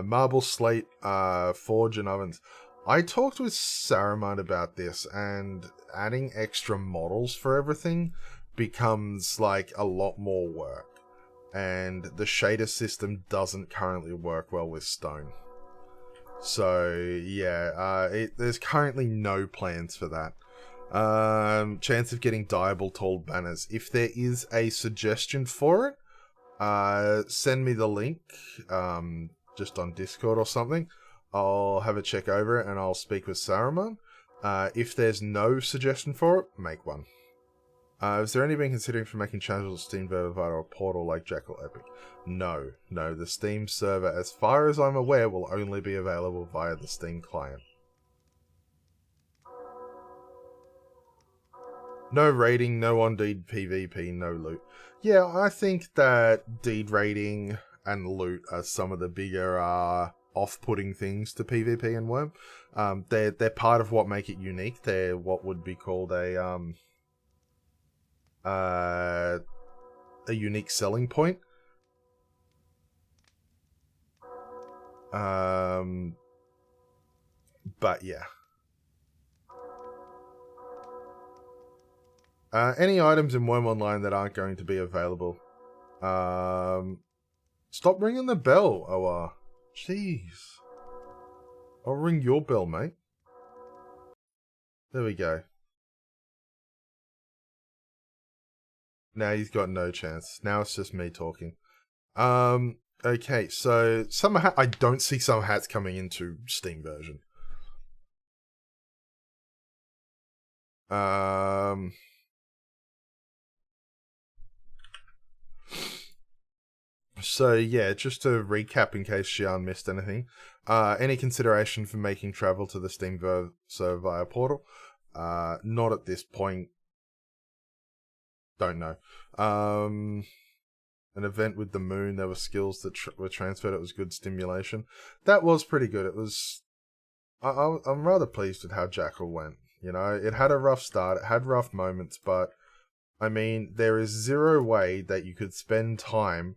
A: Marble Slate, Forge and Ovens. I talked with Saruman about this, and adding extra models for everything becomes like a lot more work. And the shader system doesn't currently work well with stone. So yeah, there's currently no plans for that. Chance of getting dyeable tall banners. If there is a suggestion for it, send me the link, just on Discord or something. I'll have a check over it and I'll speak with Saruman. If there's no suggestion for it, make one. Has there any been considering for making channels of Steam server via a portal like Jackal Epic? No. The Steam server, as far as I'm aware, will only be available via the Steam client. No raiding, no on-deed PvP, no loot. Yeah, I think that deed raiding and loot are some of the bigger off-putting things to PvP and Wurm. They're part of what make it unique. They're what would be called a unique selling point. But yeah. Any items in Wurm Online that aren't going to be available. Stop ringing the bell, OR. Jeez. I'll ring your bell, mate. There we go. Now he's got no chance. Now it's just me talking. Okay, so summer hat. I don't see summer hats coming into Steam version. So yeah, just to recap in case Xian missed anything. Any consideration for making travel to the Steam server via portal? Not at this point. Don't know. An event with the moon, there were skills that were transferred. It was good stimulation. That was pretty good. It was... I'm rather pleased with how Jackal went. You know, it had a rough start. It had rough moments, but... I mean, there is zero way that you could spend time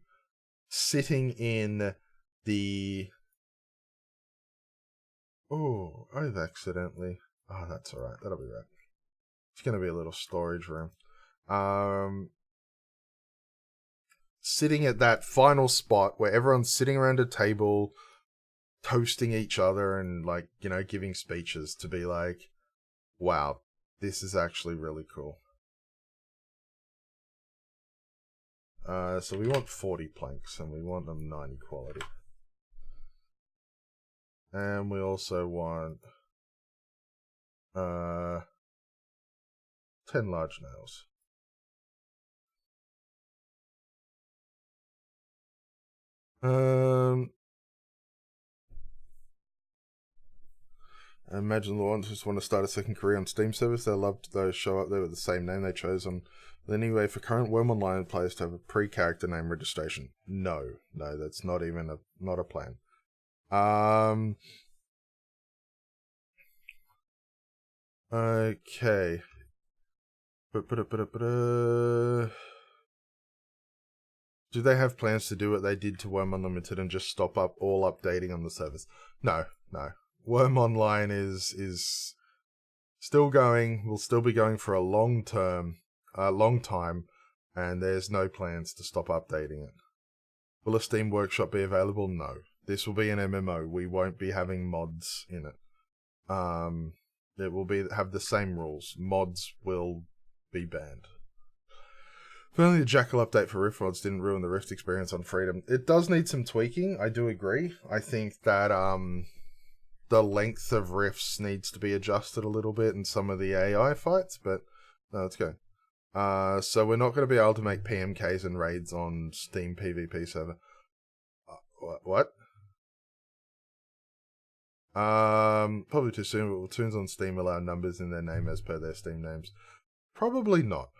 A: sitting in the... Oh, I've accidentally... Oh, that's alright. That'll be right. It's going to be a little storage room. Sitting at that final spot where everyone's sitting around a table, toasting each other and, like, you know, giving speeches to be like, wow, this is actually really cool. So we want 40 planks and we want them 90 quality. And we also want 10 large nails. I imagine the ones who just want to start a second career on Steam service, they'll love those show up there with the same name they chose on. Anyway, for current Wurm Online players to have a pre-character name registration. No, that's not even not a plan. Okay. Do they have plans to do what they did to Wurm Unlimited and just stop up all updating on the servers? No. Wurm Online is still going, will still be going for a long time, and there's no plans to stop updating it. Will a Steam Workshop be available? No. This will be an MMO. We won't be having mods in it. It will have the same rules. Mods will be banned. If only the Jackal update for Rift mods didn't ruin the Rift experience on Freedom. It does need some tweaking, I do agree. I think that the length of rifts needs to be adjusted a little bit in some of the AI fights, but no, let's go. So we're not going to be able to make PMKs and raids on Steam PvP server. What? Probably too soon, but will tunes on Steam allow numbers in their name as per their Steam names? Probably not.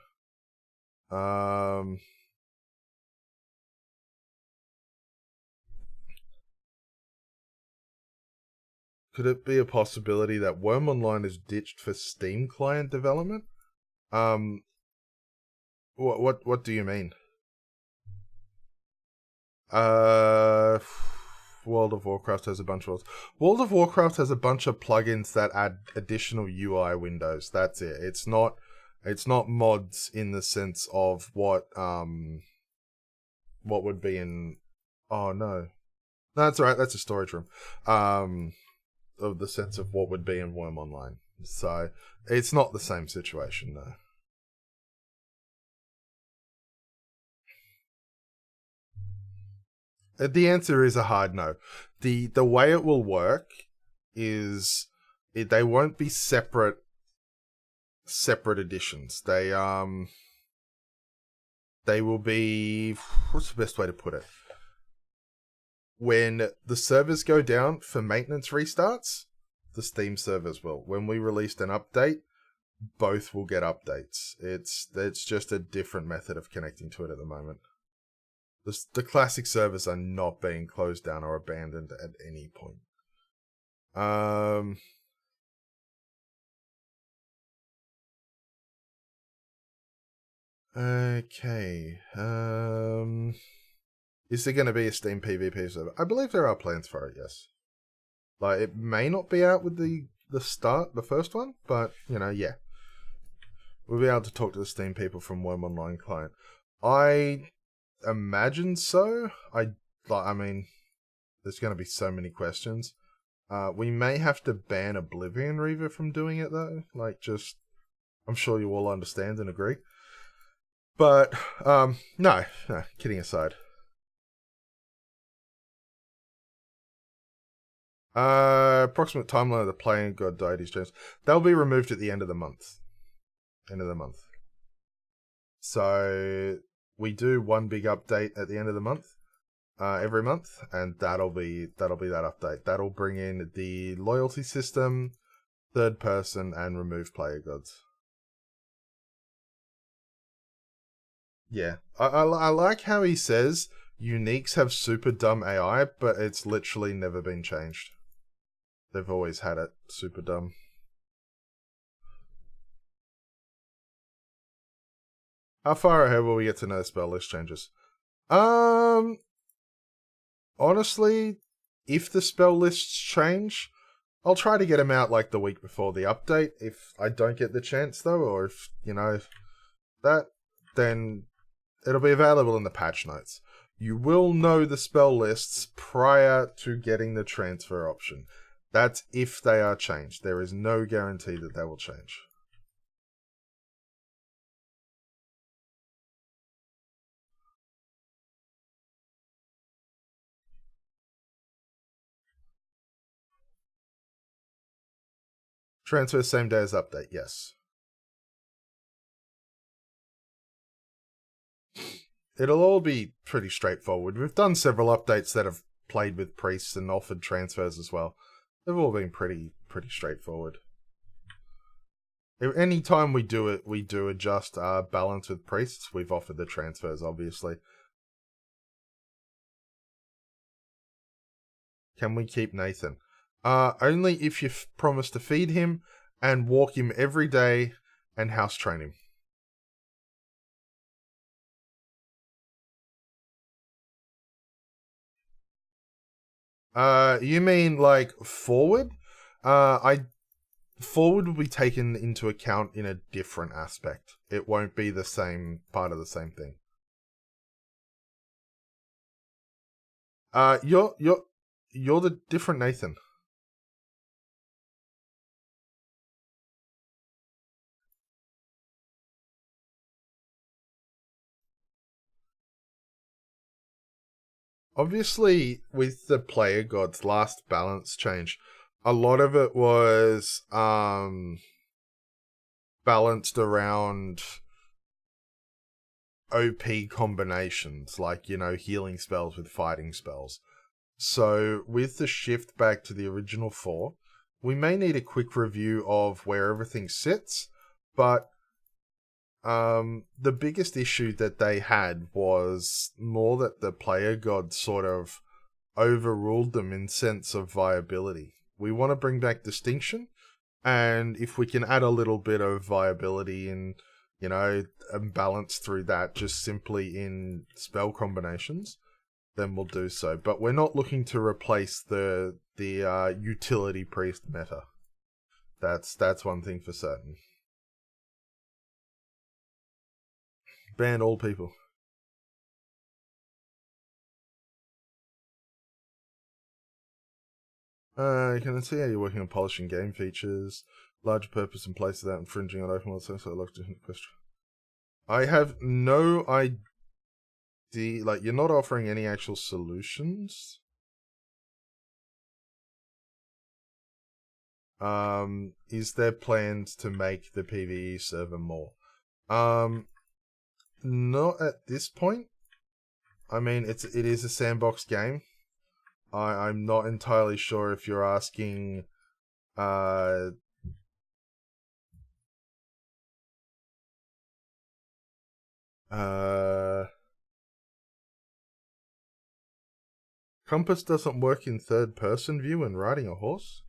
A: Could it be a possibility that Wurm Online is ditched for Steam client development? What do you mean? World of Warcraft has a bunch of worlds. World of Warcraft has a bunch of plugins that add additional UI windows. That's it. It's not mods in the sense of what would be in. Oh no, that's all right. That's a storage room. Of the sense of what would be in Wurm Online. So it's not the same situation though. The answer is a hard no. The way it will work is they won't be separate editions. They will be, what's the best way to put it? When the servers go down for maintenance restarts, the Steam servers will. When we released an update, both will get updates. It's just a different method of connecting to it at the moment. The classic servers are not being closed down or abandoned at any point. Okay. Is there going to be a Steam PvP server? I believe there are plans for it, yes. Like, it may not be out with the first one, but, yeah. We'll be able to talk to the Steam people from Wurm Online client. I imagine so. I mean, there's going to be so many questions. We may have to ban Oblivion Reaver from doing it, though. I'm sure you all understand and agree. But, no, kidding aside. Approximate timeline of the playing God deities James. They'll be removed at the end of the month. So we do one big update at the end of the month, every month, and that'll be that update. That'll bring in the loyalty system, third person, and remove player gods. Yeah, I like how he says uniques have super dumb AI, but it's literally never been changed. They've always had it super dumb. How far ahead will we get to know spell list changes? Honestly, if the spell lists change, I'll try to get them out like the week before the update. If I don't get the chance though, or if, that, then it'll be available in the patch notes. You will know the spell lists prior to getting the transfer option. That's if they are changed. There is no guarantee that they will change. Transfer same day as update, yes. It'll all be pretty straightforward. We've done several updates that have played with priests and offered transfers as well. They've all been pretty straightforward. Any time we do it, we do adjust our balance with priests. We've offered the transfers, obviously. Can we keep Nathan? Only if you promise to feed him and walk him every day and house train him. You mean like forward? Forward will be taken into account in a different aspect. It won't be the same part of the same thing. You're the different Nathan. Obviously, with the player god's last balance change, a lot of it was balanced around OP combinations, like, healing spells with fighting spells. So, with the shift back to the original 4, we may need a quick review of where everything sits, but the biggest issue that they had was more that the player god sort of overruled them in sense of viability. We want to bring back distinction, and if we can add a little bit of viability and, and balance through that just simply in spell combinations, then we'll do so. But we're not looking to replace the utility priest meta. That's one thing for certain. Ban all people. Can I see how you're working on polishing game features, larger purpose in place without infringing on open world, so I'd like to question. I have no idea. Like, you're not offering any actual solutions. Is there plans to make the PvE server more? Not at this point. I mean, it is a sandbox game. I'm not entirely sure if you're asking compass doesn't work in third person view when riding a horse?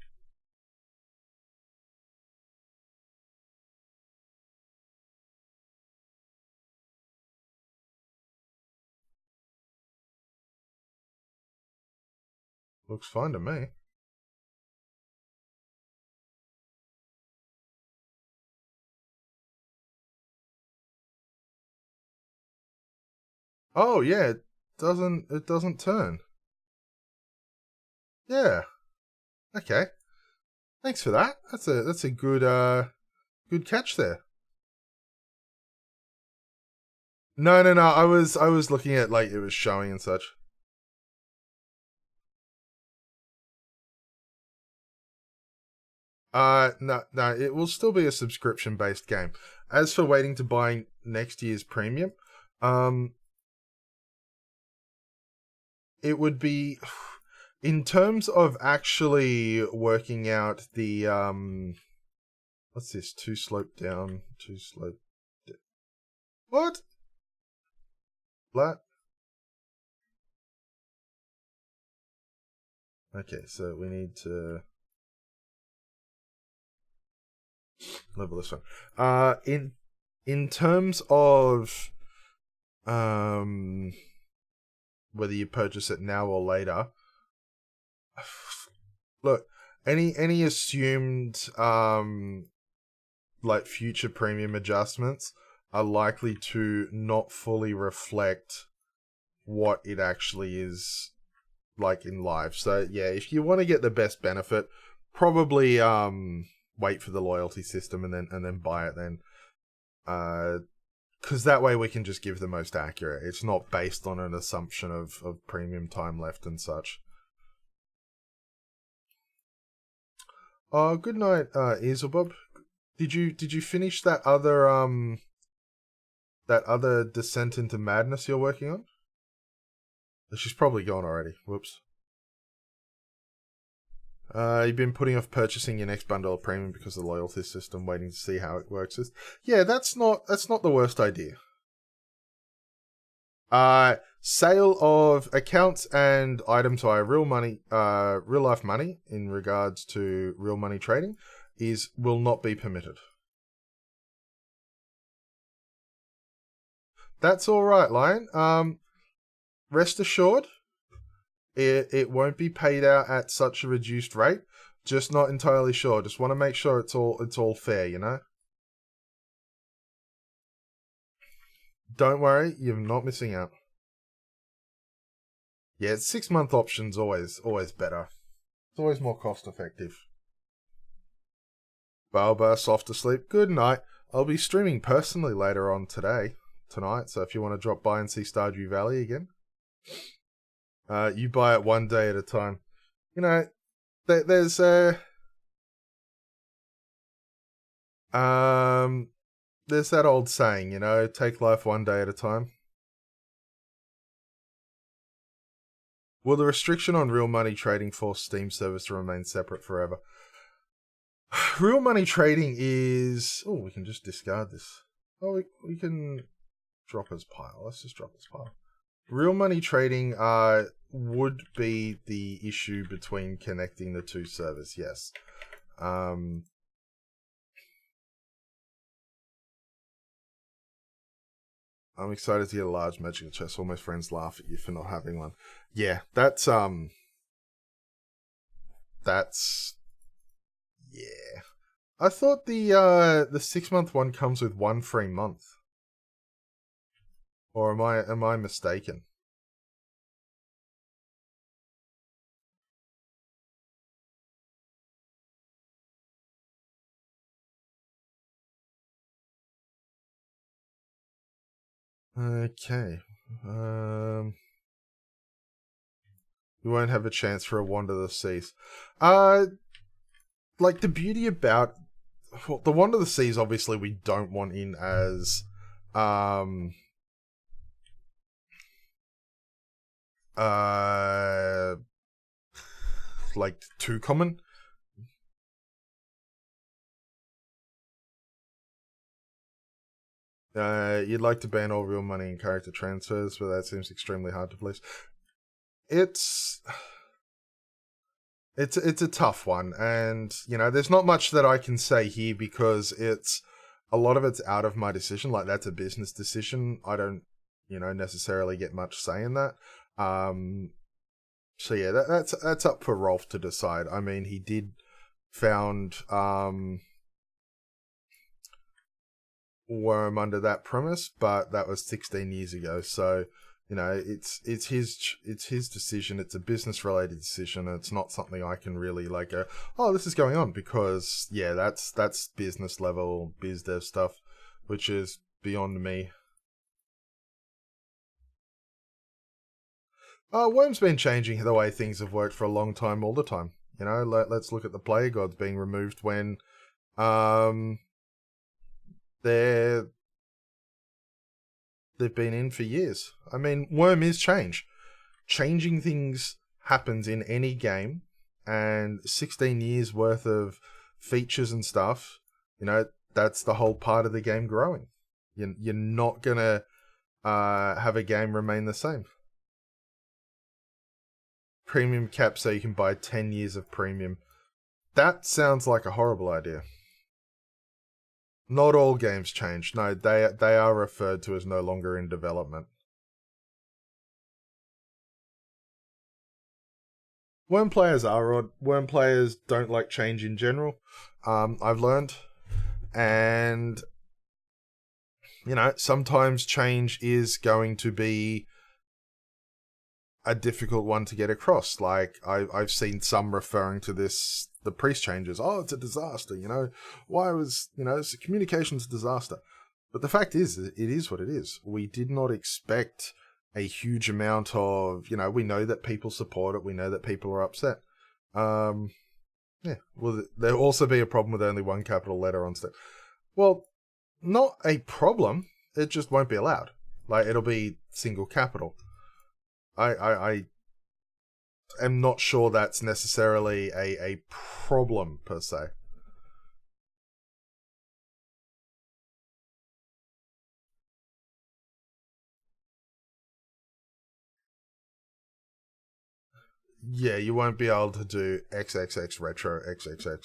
A: Looks fine to me. Oh yeah, it doesn't turn. Yeah. Okay. Thanks for that. That's a good good catch there. No. I was looking at like it was showing and such. No, it will still be a subscription-based game. As for waiting to buy next year's premium, it would be, in terms of actually working out the, what's this? 2 slope down, 2 slope down. What? Flat? Okay, so we need to level this one. In terms of whether you purchase it now or later, look, any assumed like future premium adjustments are likely to not fully reflect what it actually is like in live. So yeah, if you want to get the best benefit, probably wait for the loyalty system and then buy it then. Because that way we can just give the most accurate. It's not based on an assumption of premium time left and such. Oh, good night, Easelbob. Did you finish that other Descent into Madness you're working on? She's probably gone already. Whoops. You've been putting off purchasing your next bundle of premium because of the loyalty system, waiting to see how it works. Yeah, that's not the worst idea. Sale of accounts and items via real life money in regards to real money trading will not be permitted. That's all right, Lion. Rest assured, it won't be paid out at such a reduced rate. Just not entirely sure. Just want to make sure it's all fair, you know? Don't worry, you're not missing out. Yeah, 6-month option's always better. It's always more cost effective. Balba, soft asleep. Good night. I'll be streaming personally later on tonight, so if you want to drop by and see Stardew Valley again. You buy it one day at a time. You know, there's that old saying, you know, take life one day at a time. Will the restriction on real money trading force Steam service to remain separate forever? Real money trading is... Oh, we can just discard this. Oh, we can drop as pile. Let's just drop as pile. Real money trading would be the issue between connecting the two servers, yes. I'm excited to get a large magical chest. All my friends laugh at you for not having one. Yeah, that's yeah. I thought the 6-month one comes with one free month. Or am I mistaken? Okay. You won't have a chance for a Wander the Seas. Like the beauty about the Wander the Seas, obviously we don't want in as like too common. You'd like to ban all real money and character transfers, but that seems extremely hard to police. It's a tough one, and you know, there's not much that I can say here because a lot of it's out of my decision. Like that's a business decision. I don't, you know, necessarily get much say in that. So yeah, that's up for Rolf to decide. I mean, he did found Wurm under that premise, but that was 16 years ago. So, you know, it's his decision. It's a business related decision. It's not something I can really like go, oh, this is going on, because yeah, that's business level biz dev stuff, which is beyond me. Worm's been changing the way things have worked for a long time, all the time. You know, let's look at the player gods being removed when they've been in for years. I mean, Wurm is change. Changing things happens in any game, and 16 years worth of features and stuff, you know, that's the whole part of the game growing. You're not gonna have a game remain the same. Premium cap so you can buy 10 years of premium. That sounds like a horrible idea. Not all games change. No, they are referred to as no longer in development. Worm players are odd. Worm players don't like change in general. I've learned. And, you know, sometimes change is going to be a difficult one to get across. Like, I've seen some referring to this, the priest changes. Oh, it's a disaster, you know. Why was, you know, communication's a disaster. But the fact is, it is what it is. We did not expect a huge amount of, you know, we know that people support it. We know that people are upset. Yeah. Will there also be a problem with only one capital letter on step? Well, not a problem. It just won't be allowed. Like, it'll be single capital. I am not sure that's necessarily a problem per se. Yeah, you won't be able to do XXX retro XXX.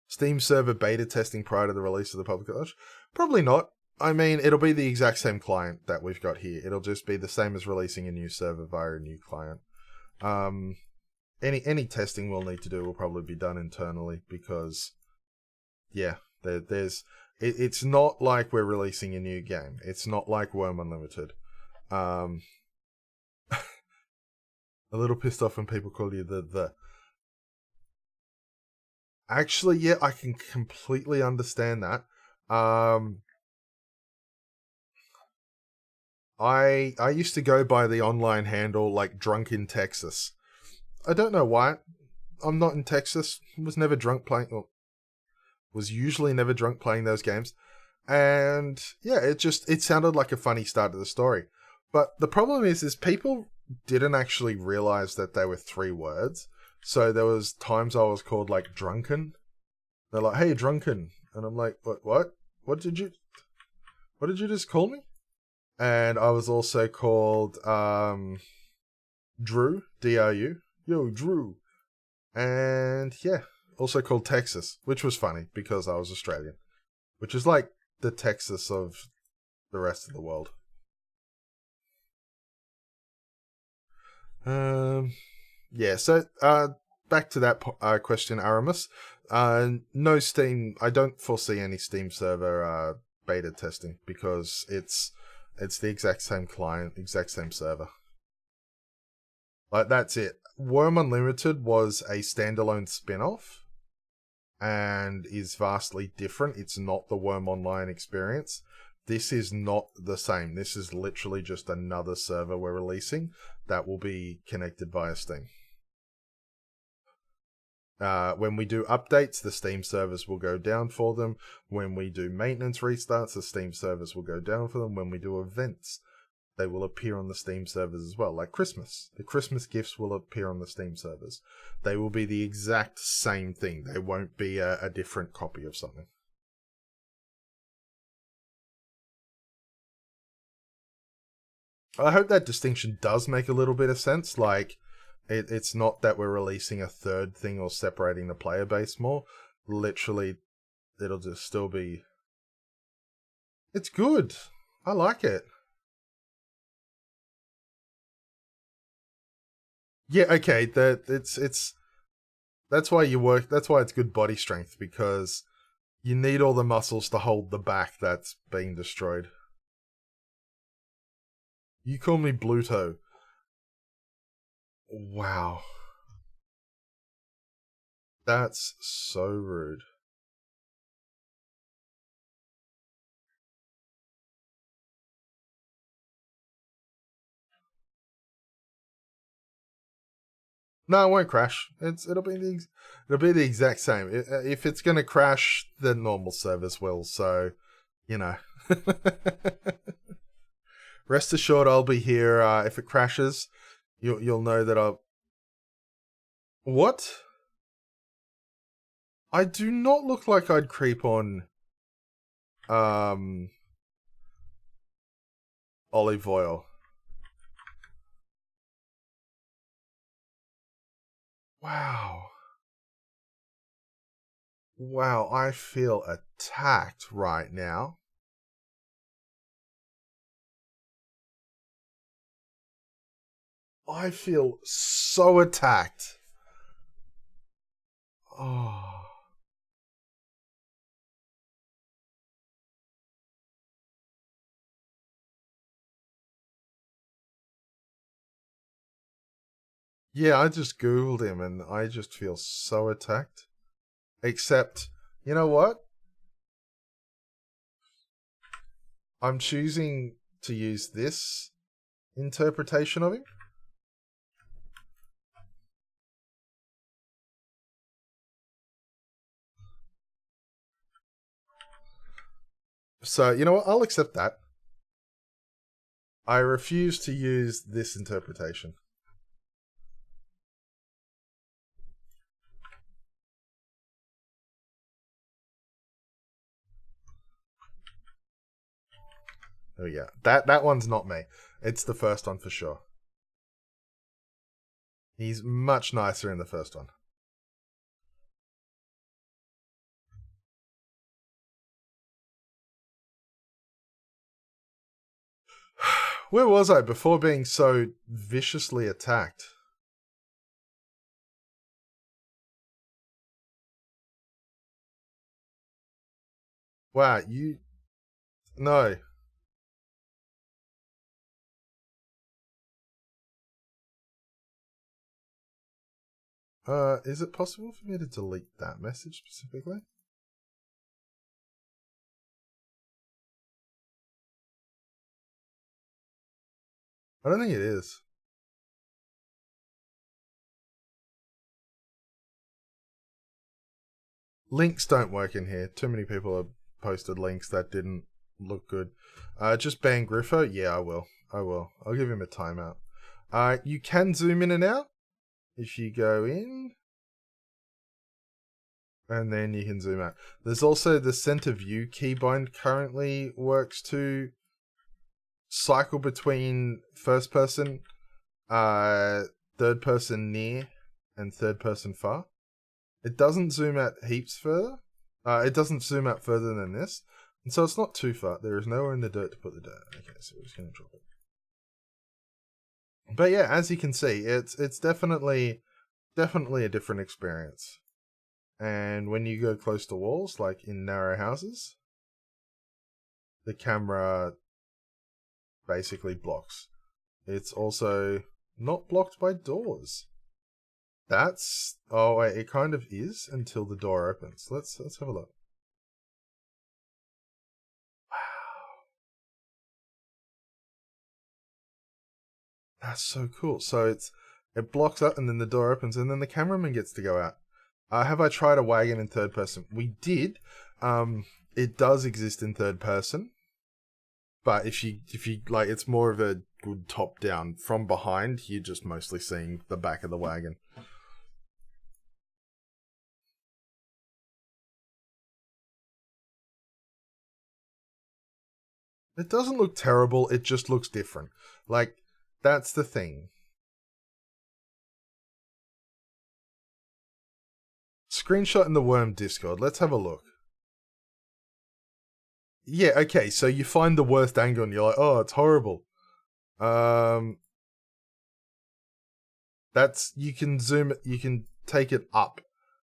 A: Steam server beta testing prior to the release of the public launch? Probably not. I mean, it'll be the exact same client that we've got here. It'll just be the same as releasing a new server via a new client. Any testing we'll need to do will probably be done internally because, yeah, it's not like we're releasing a new game. It's not like Wurm Unlimited. A little pissed off when people call you the. Actually, yeah, I can completely understand that. I used to go by the online handle like Drunk in Texas. I don't know why. I'm not in Texas. Was never drunk playing. Well, was usually never drunk playing those games. And yeah, it sounded like a funny start to the story. But the problem is people didn't actually realize that they were 3 words. So there was times I was called like drunken. They're like, "Hey, drunken," and I'm like, "What? What did you just call me?" And I was also called Drew, DRU. Yo, Drew. And yeah, also called Texas, which was funny because I was Australian, which is like the Texas of the rest of the world. Yeah, so back to that question, Aramis. No Steam. I don't foresee any Steam server beta testing because it's the exact same client, exact same server. Like, that's it. Wurm Unlimited was a standalone spin-off and is vastly different. It's not the Wurm Online experience. This is not the same. This is literally just another server we're releasing that will be connected via Steam. When we do updates, the Steam servers will go down for them. When we do maintenance restarts, the Steam servers will go down for them. When we do events, they will appear on the Steam servers as well. Like Christmas. The Christmas gifts will appear on the Steam servers. They will be the exact same thing. They won't be a different copy of something. I hope that distinction does make a little bit of sense. Like, it's not that we're releasing a third thing or separating the player base more. Literally, it'll just still be... It's good. I like it. Yeah, okay. That's why you work. That's why it's good body strength, because you need all the muscles to hold the back that's being destroyed. You call me Bluto. Wow. That's so rude. No, it won't crash. It'll be the exact same. If it's gonna crash, the normal servers will. So, you know. Rest assured, I'll be here. If it crashes, you'll know that I'll... What? I do not look like I'd creep on olive oil. Wow. Wow, I feel attacked right now. I feel so attacked. Oh. Yeah, I just Googled him and I just feel so attacked. Except, you know what? I'm choosing to use this interpretation of him. So, you know what? I'll accept that. I refuse to use this interpretation. There we go. That one's not me. It's the first one for sure. He's much nicer in the first one. Where was I before being so viciously attacked? Wow, you... No. Is it possible for me to delete that message specifically? I don't think it is. Links don't work in here. Too many people have posted links that didn't look good. Just ban Griffo? Yeah, I will. I'll give him a timeout. You can zoom in and out if you go in. And then you can zoom out. There's also the center view keybind currently works to cycle between first person, third person near, and third person far. It doesn't zoom out heaps further. It doesn't zoom out further than this, And so it's not too far. There is nowhere in the dirt to put the dirt. Okay, so we're just going to drop it. But yeah, as you can see, it's definitely a different experience. And when you go close to walls, like in narrow houses, the camera basically blocks. It's also not blocked by doors. That's... oh wait, it kind of is until the door opens. Let's have a look. Wow. That's so cool. So it blocks up and then the door opens and then the cameraman gets to go out. Have I tried a wagon in third person? We did. It does exist in third person. But if you like, it's more of a good top down. From behind, you're just mostly seeing the back of the wagon. It doesn't look terrible, it just looks different. Like, that's the thing. Screenshot in the Wurm Discord. Let's have a look. Yeah, okay, so you find the worst angle and you're like, oh, it's horrible. That's... you can zoom it, you can take it up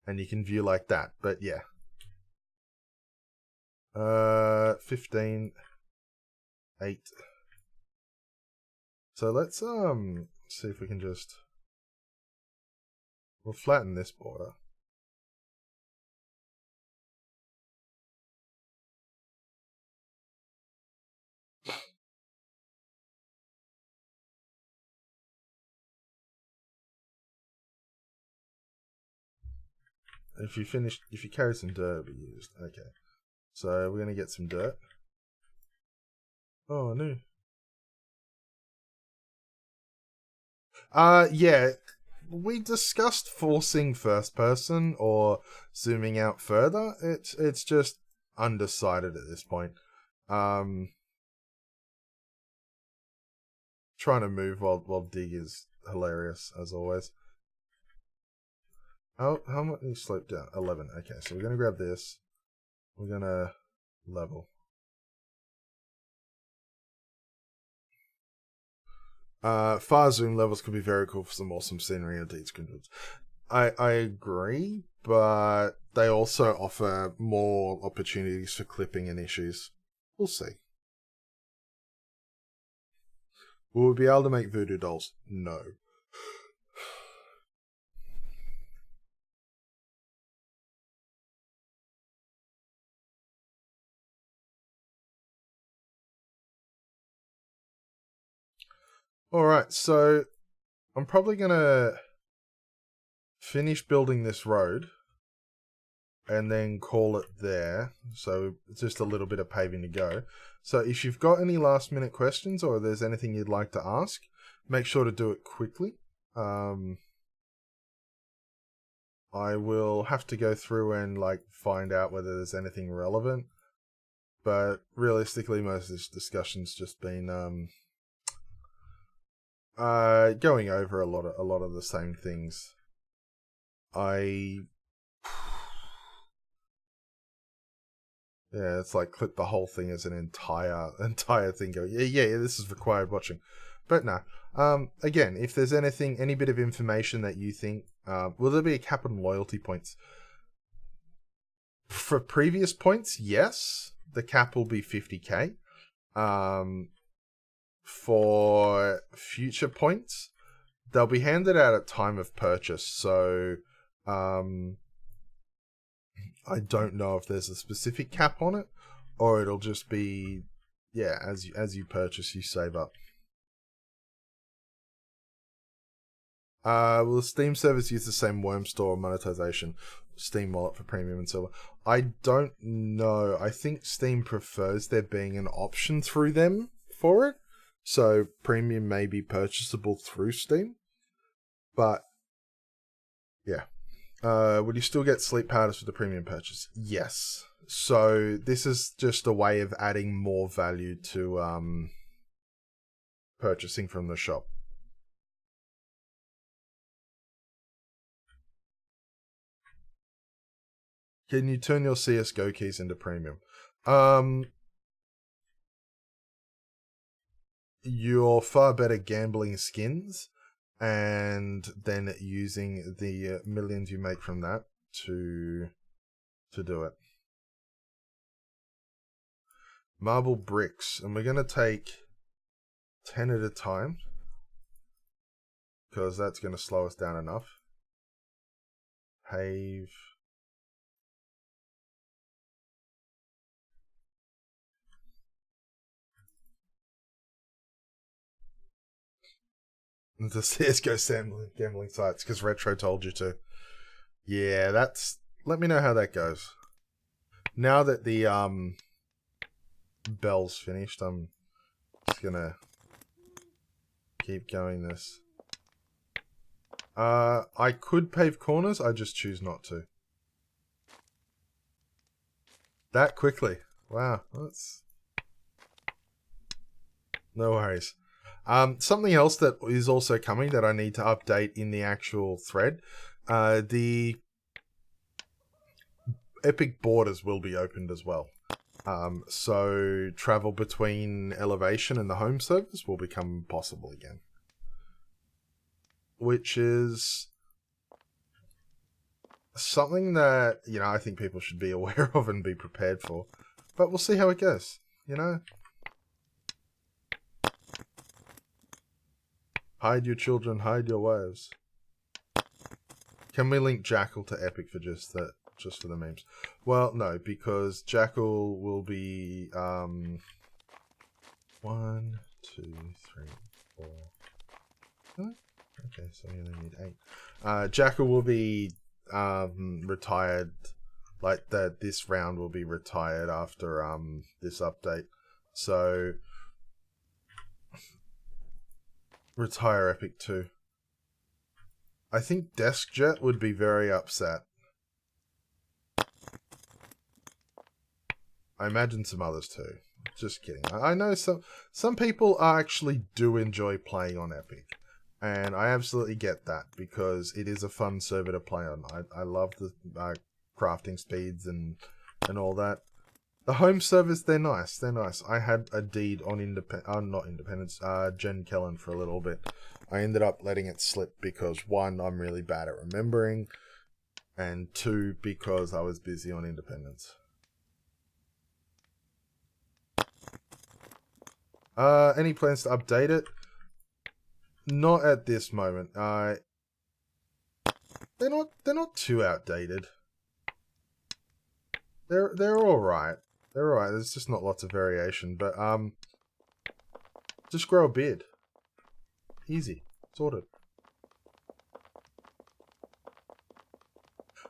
A: and you can view like that, but yeah. 15, 8. So let's see if we can just... we'll flatten this border. If you carry some dirt, it'll be used. Okay. So we're going to get some dirt. Oh, no. Yeah. We discussed forcing first person or zooming out further. It's just undecided at this point. Trying to move while dig is hilarious, as always. How much do you slope down? 11. Okay, so we're going to grab this. We're going to level. Far zoom levels could be very cool for some awesome scenery or deeds. I agree, but they also offer more opportunities for clipping and issues. We'll see. Will we be able to make voodoo dolls? No. Alright, so I'm probably gonna finish building this road and then call it there. So it's just a little bit of paving to go. So if you've got any last minute questions or there's anything you'd like to ask, make sure to do it quickly. I will have to go through and find out whether there's anything relevant. But realistically, most of this discussion's just been going over a lot of the same things. Yeah, it's like clip the whole thing as an entire thing. Go, yeah, this is required watching. But no. Again, if there's any bit of information that you think, will there be a cap on loyalty points? For previous points, yes, the cap will be 50k. For future points, they'll be handed out at time of purchase. So, I don't know if there's a specific cap on it, or it'll just be, yeah, as you purchase, you save up. Will the Steam service use the same Wurm store monetization, Steam Wallet for premium and silver? I don't know. I think Steam prefers there being an option through them for it, so premium may be purchasable through Steam. But yeah. Would you still get sleep powders for the premium purchase? Yes. So this is just a way of adding more value to purchasing from the shop. Can you turn your CSGO keys into premium? You're far better gambling skins and then using the millions you make from that to do it. Marble bricks, and we're going to take 10 at a time because that's going to slow us down enough. Pave. The CSGO gambling sites because Retro told you to. Yeah, that's... Let me know how that goes. Now that the bell's finished, I'm just gonna keep going this. I could pave corners, I just choose not to. That quickly. Wow, that's... No worries. Something else that is also coming that I need to update in the actual thread. The epic borders will be opened as well. So travel between elevation and the home servers will become possible again. Which is something that, you know, I think people should be aware of and be prepared for. But we'll see how it goes, you know? Hide your children, hide your wives. Can we link Jackal to Epic for just for the memes? Well, no, because Jackal will be 1, 2, 3, 4. Okay, so we only need 8. Jackal will be retired. Like that, this round will be retired after this update. So retire Epic too. I think DeskJet would be very upset. I imagine some others too. Just kidding. I know some people actually do enjoy playing on Epic. And I absolutely get that because it is a fun server to play on. I love the crafting speeds and all that. The home servers, they're nice. They're nice. I had a deed on not Independence, Jen Kellen for a little bit. I ended up letting it slip because 1, I'm really bad at remembering, and 2, because I was busy on Independence. Any plans to update it? Not at this moment. They're not too outdated. They're all right. They're all right. There's just not lots of variation, but just grow a beard. Easy, sorted.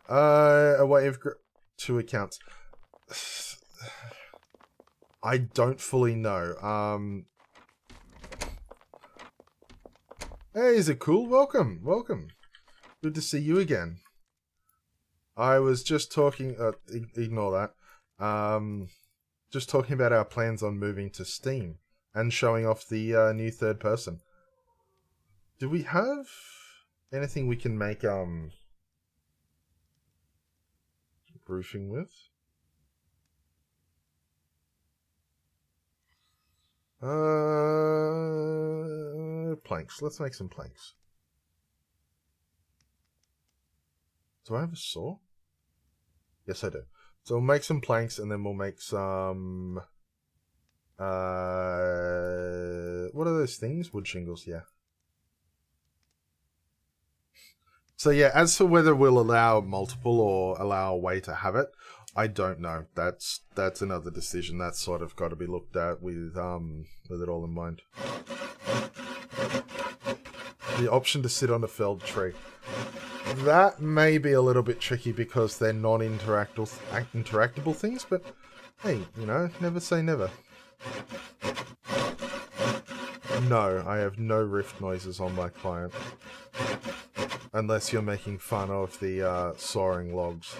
A: A way of 2 accounts. I don't fully know. Hey, is it cool? Welcome. Good to see you again. I was just talking... ignore that. Just talking about our plans on moving to Steam and showing off the new third person. Do we have anything we can make roofing with? Planks. Let's make some planks. Do I have a saw? Yes, I do. So we'll make some planks and then we'll make some... what are those things? Wood shingles, yeah. So yeah, as for whether we'll allow multiple or allow a way to have it, I don't know. That's another decision. That's sort of got to be looked at with it all in mind. The option to sit on a felled tree. That may be a little bit tricky because they're non-interactable things, but hey, you know, never say never. No, I have no rift noises on my client. Unless you're making fun of the soaring logs.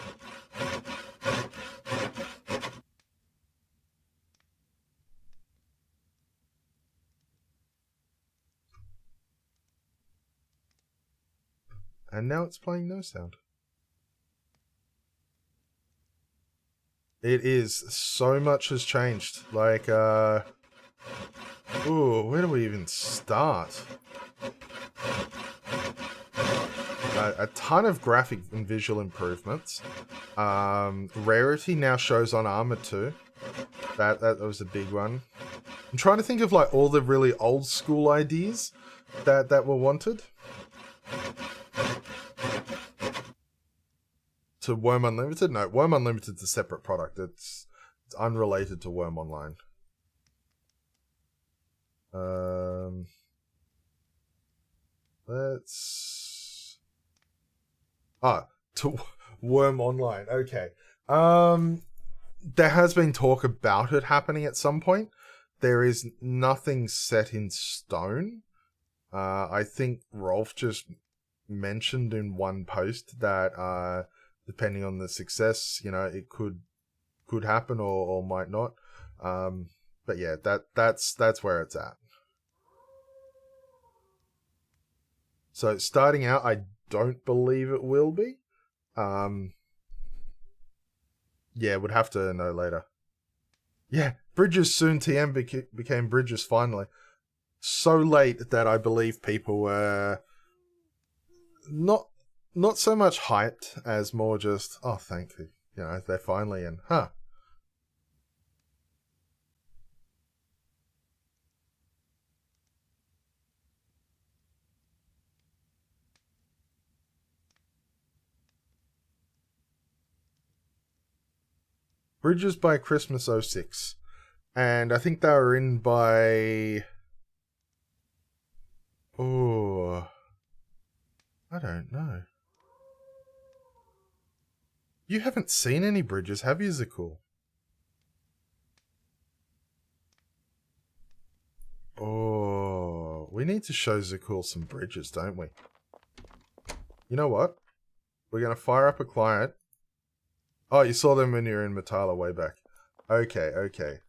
A: And now it's playing no sound. It is. So much has changed. Like, ooh, where do we even start? A ton of graphic and visual improvements. Rarity now shows on armor too. That was a big one. I'm trying to think of like all the really old school ideas that were wanted. To Wurm Unlimited? No, Wurm Unlimited's a separate product. It's unrelated to Wurm Online. Let's... to Wurm Online. Okay. There has been talk about it happening at some point. There is nothing set in stone. I think Rolf just mentioned in one post that depending on the success, you know, it could happen or might not. But yeah, that's where it's at. So starting out, I don't believe it will be. Yeah, would have to know later. Yeah, Bridges soon TM became Bridges finally. So late that I believe people were not so much hyped as more just, oh, thank you. You know, they're finally in. Huh. Bridges by Christmas 06. And I think they were in by... Oh... I don't know. You haven't seen any bridges, have you, Zakul? Oh... We need to show Zakul some bridges, don't we? You know what? We're going to fire up a client. Oh, you saw them when you were in Matala way back. Okay, okay.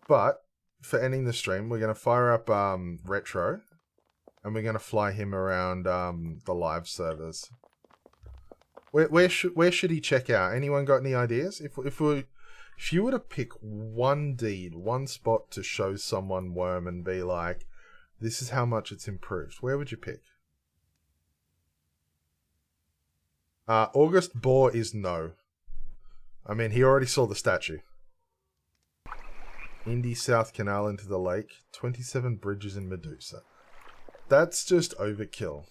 A: But, for ending the stream, we're going to fire up Retro. And we're going to fly him around the live servers. Where should he check out? Anyone got any ideas? If you were to pick one deed, one spot to show someone Wurm and be like, this is how much it's improved, where would you pick? August Boar is no. I mean, he already saw the statue. Indy South Canal into the lake. 27 bridges in Medusa. That's just overkill.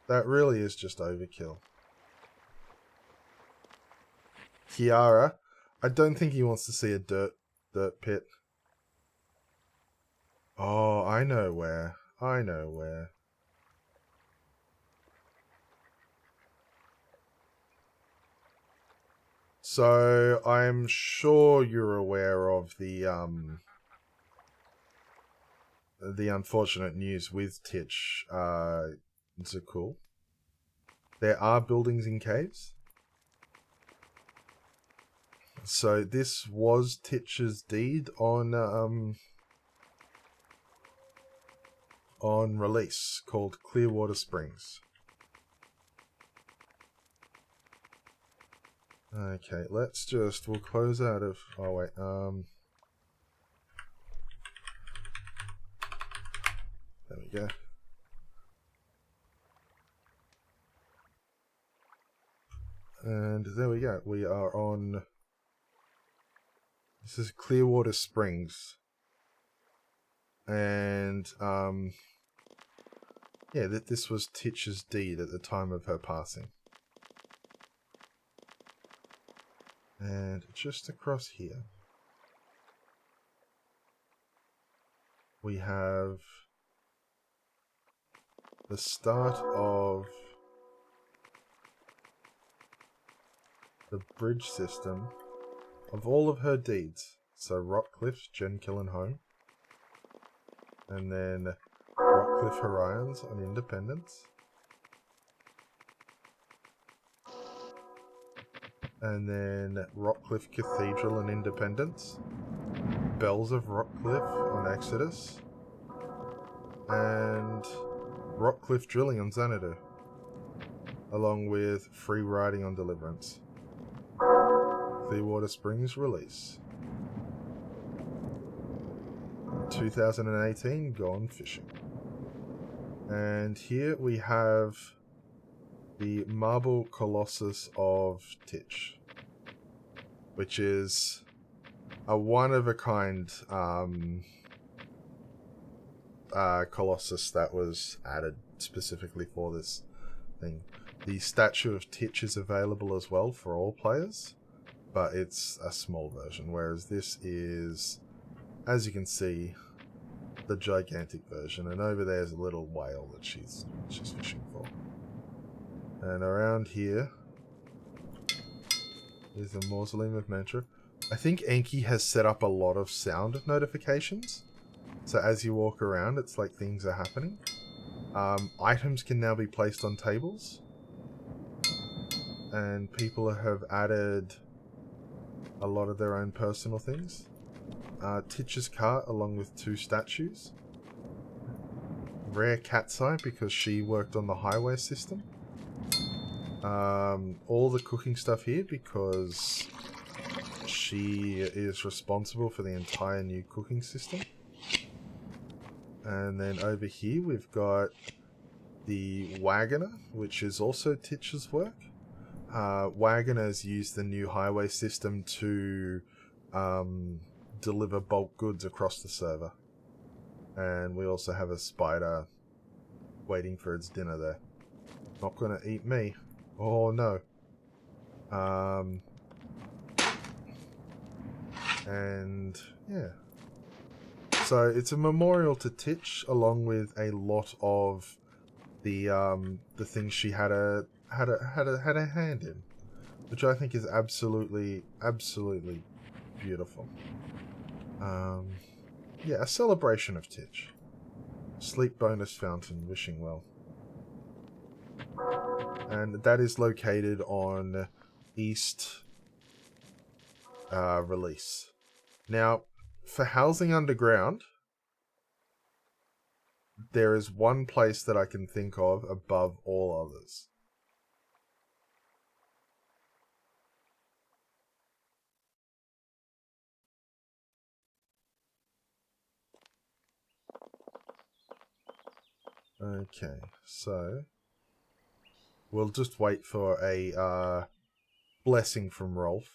A: That really is just overkill. Kiara. I don't think he wants to see a dirt pit. Oh, I know where. I know where. So, I'm sure you're aware of the unfortunate news with Titch, Zakul. There are buildings in caves. So this was Titch's deed on release, called Clearwater Springs. Okay, we'll close out of, oh wait, there we go. And there we go. We are on... This is Clearwater Springs. And, yeah, this was Titch's deed at the time of her passing. And just across here, we have the start of the bridge system of all of her deeds. So Rockcliffe, Genkill and Home. And then Rockcliffe Horions on Independence. And then Rockcliffe Cathedral and Independence. Bells of Rockcliffe on Exodus. And Rockcliffe Drilling on Xanadu. Along with Free Riding on Deliverance. Clearwater Springs release. 2018, Gone Fishing. And here we have the Marble Colossus of Titch, which is a one-of-a-kind Colossus that was added specifically for this thing. The statue of Titch is available as well for all players, but it's a small version, whereas this is, as you can see, the gigantic version. And over there's a little whale that she's fishing for. And around here is the Mausoleum of Mentor. I think Enki has set up a lot of sound notifications. So as you walk around, it's like things are happening. Items can now be placed on tables. And people have added a lot of their own personal things. Titch's cart along with 2 statues. Rare cat's eye because she worked on the highway system. All the cooking stuff here because she is responsible for the entire new cooking system. And then over here we've got the Wagoner, which is also Titch's work. Wagoners use the new highway system to deliver bulk goods across the server. And we also have a spider waiting for its dinner there. Not gonna eat me. Oh no. And yeah. So it's a memorial to Titch, along with a lot of the things she had a hand in, which I think is absolutely beautiful. Yeah, a celebration of Titch. Sleep bonus fountain, wishing well. And that is located on East Release. Now, for housing underground, there is one place that I can think of above all others. Okay, so we'll just wait for a blessing from Rolf.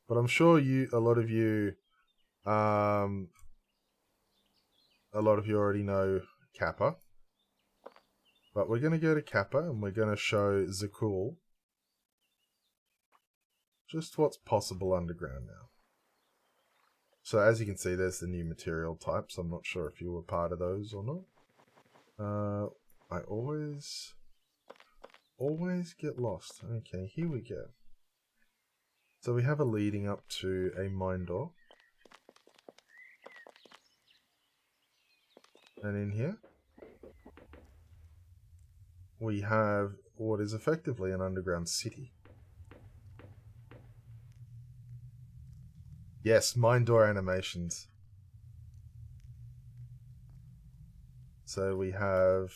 A: But I'm sure a lot of you already know Kappa. But we're going to go to Kappa and we're going to show Zakul just what's possible underground now. So as you can see, there's the new material types. I'm not sure if you were part of those or not. I always get lost. Okay, here we go. So we have a leading up to a mine door. And in here, we have what is effectively an underground city. Yes, mine door animations. So we have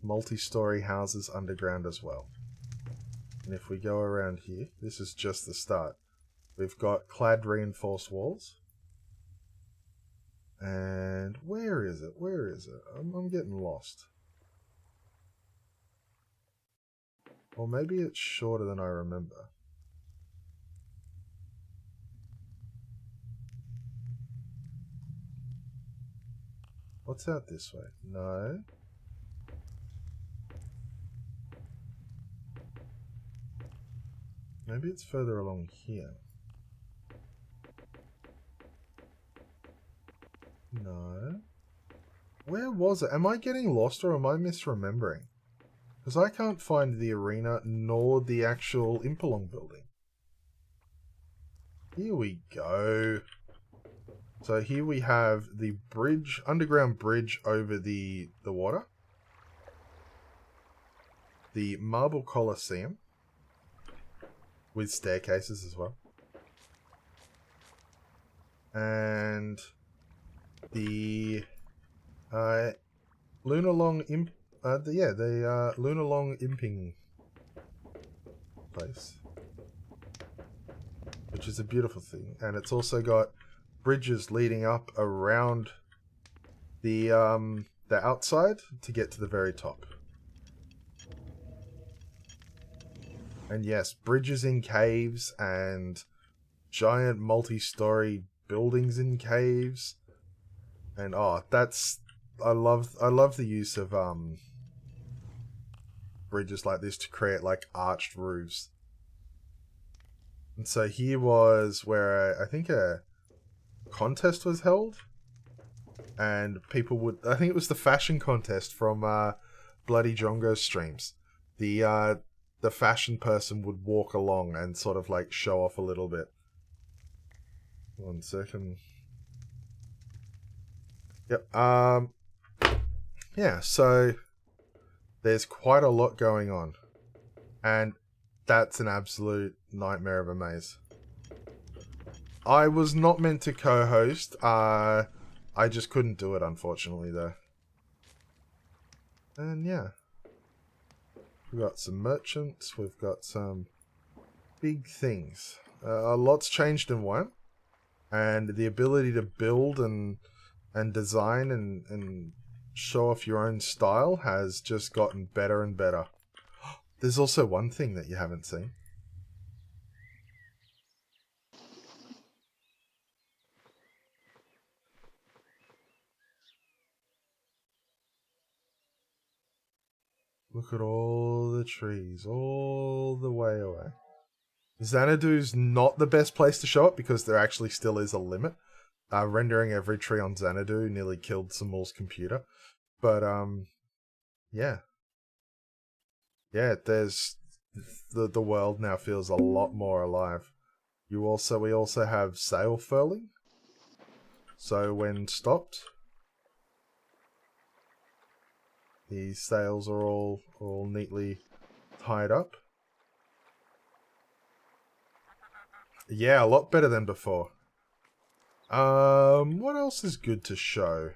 A: multi-story houses underground as well. And if we go around here, this is just the start. We've got clad reinforced walls. And where is it? Where is it? I'm getting lost. Or maybe it's shorter than I remember. What's out this way? No. Maybe it's further along here. No. Where was it? Am I getting lost or am I misremembering? Because I can't find the arena nor the actual Impelong building. Here we go. So here we have the bridge, underground bridge over the water. The Marble Colosseum. With staircases as well. And the Lunalong Lunalong Imping place, which is a beautiful thing. And it's also got bridges leading up around the outside to get to the very top. And yes, bridges in caves and giant multi-story buildings in caves. And oh, I love the use of bridges like this to create like arched roofs. And so here was where I think a contest was held, and people would, I think it was the fashion contest from Bloody Jongo's streams. The fashion person would walk along and sort of like show off a little bit. 1 second. Yep. Yeah, so there's quite a lot going on. And that's an absolute nightmare of a maze. I was not meant to co-host. I just couldn't do it, unfortunately, though. And yeah. We've got some merchants. We've got some big things. A lot's changed in Wurm. And the ability to build and design and show off your own style has just gotten better and better. There's also one thing that you haven't seen. Look at all the trees, all the way away. Xanadu's not the best place to show it because there actually still is a limit. Rendering every tree on Xanadu nearly killed Samul's computer. But, yeah. Yeah, there's... The world now feels a lot more alive. We also have sail furling. So when stopped, these sails are all neatly tied up. Yeah, a lot better than before. What else is good to show?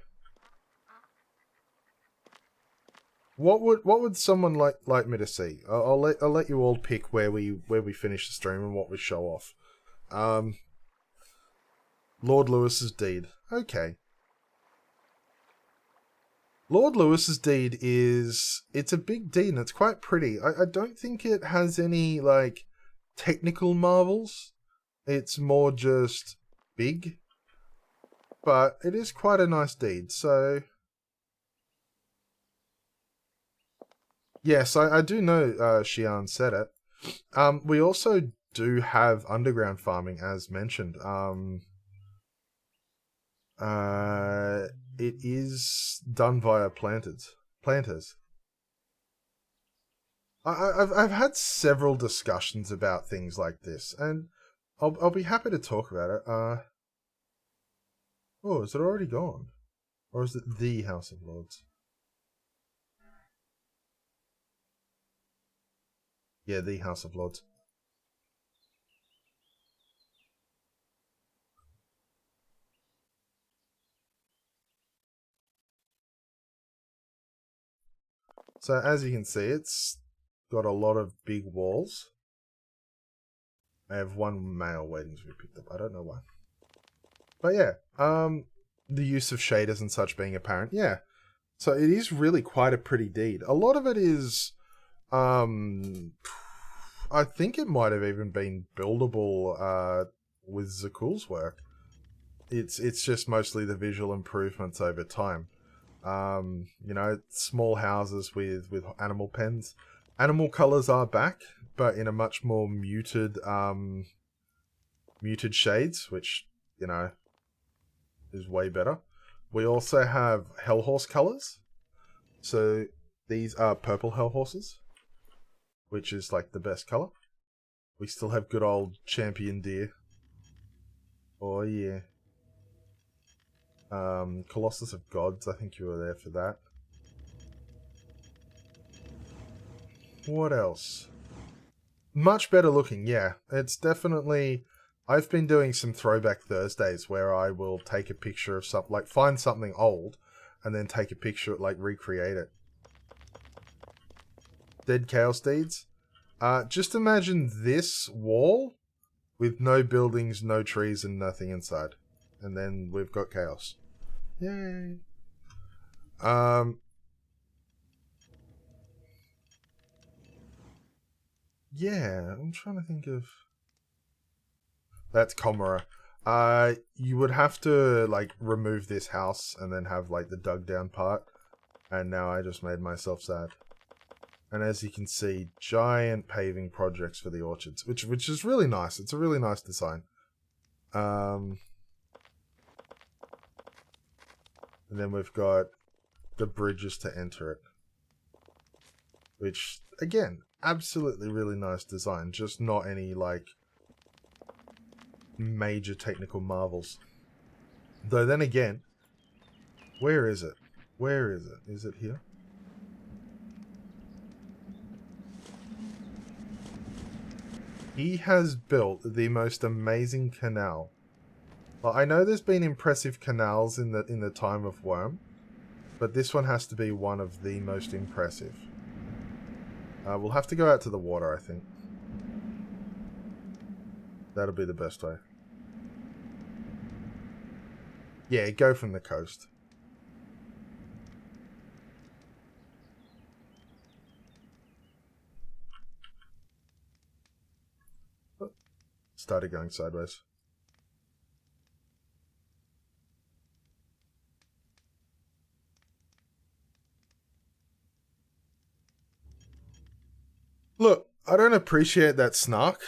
A: What would someone like me to see? I'll let you all pick where we finish the stream and what we show off. Lord Lewis's deed. Okay. Lord Lewis's deed it's a big deed and it's quite pretty. I don't think it has any like technical marvels. It's more just big. But it is quite a nice deed, so... Yes, I do know Xian said it. We also do have underground farming, as mentioned. It is done via planters. I've had several discussions about things like this, and I'll be happy to talk about it. Oh, is it already gone? Or is it the House of Lords? Yeah, the House of Lords. So as you can see, it's got a lot of big walls. I have one mail waiting to be picked up. I don't know why. But yeah, the use of shaders and such being apparent. Yeah. So it is really quite a pretty deed. A lot of it is, I think it might have even been buildable with Zakul's work. It's just mostly the visual improvements over time. You know, small houses with animal pens. Animal colors are back, but in a much more muted shades, which, you know, is way better. We also have hellhorse colors. So these are purple hellhorses, which is like the best color. We still have good old champion deer. Oh yeah. Colossus of Gods, I think you were there for that. What else? Much better looking, yeah. It's definitely... I've been doing some Throwback Thursdays where I will take a picture of something, like find something old, and then take a picture, like recreate it. Dead Chaos Deeds? Just imagine this wall with no buildings, no trees, and nothing inside. And then we've got chaos. Yay. Yeah, I'm trying to think of... That's Comora. You would have to, like, remove this house and then have, like, the dug down part. And now I just made myself sad. And as you can see, giant paving projects for the orchards, which is really nice. It's a really nice design. And then we've got the bridges to enter it. Which, again, absolutely really nice design. Just not any, like, major technical marvels. Though then again, where is it? Where is it? Is it here? He has built the most amazing canal. Well, I know there's been impressive canals in the time of Wurm, but this one has to be one of the most impressive. We'll have to go out to the water, I think. That'll be the best way. Yeah, go from the coast. Oh, started going sideways. Look, I don't appreciate that snark.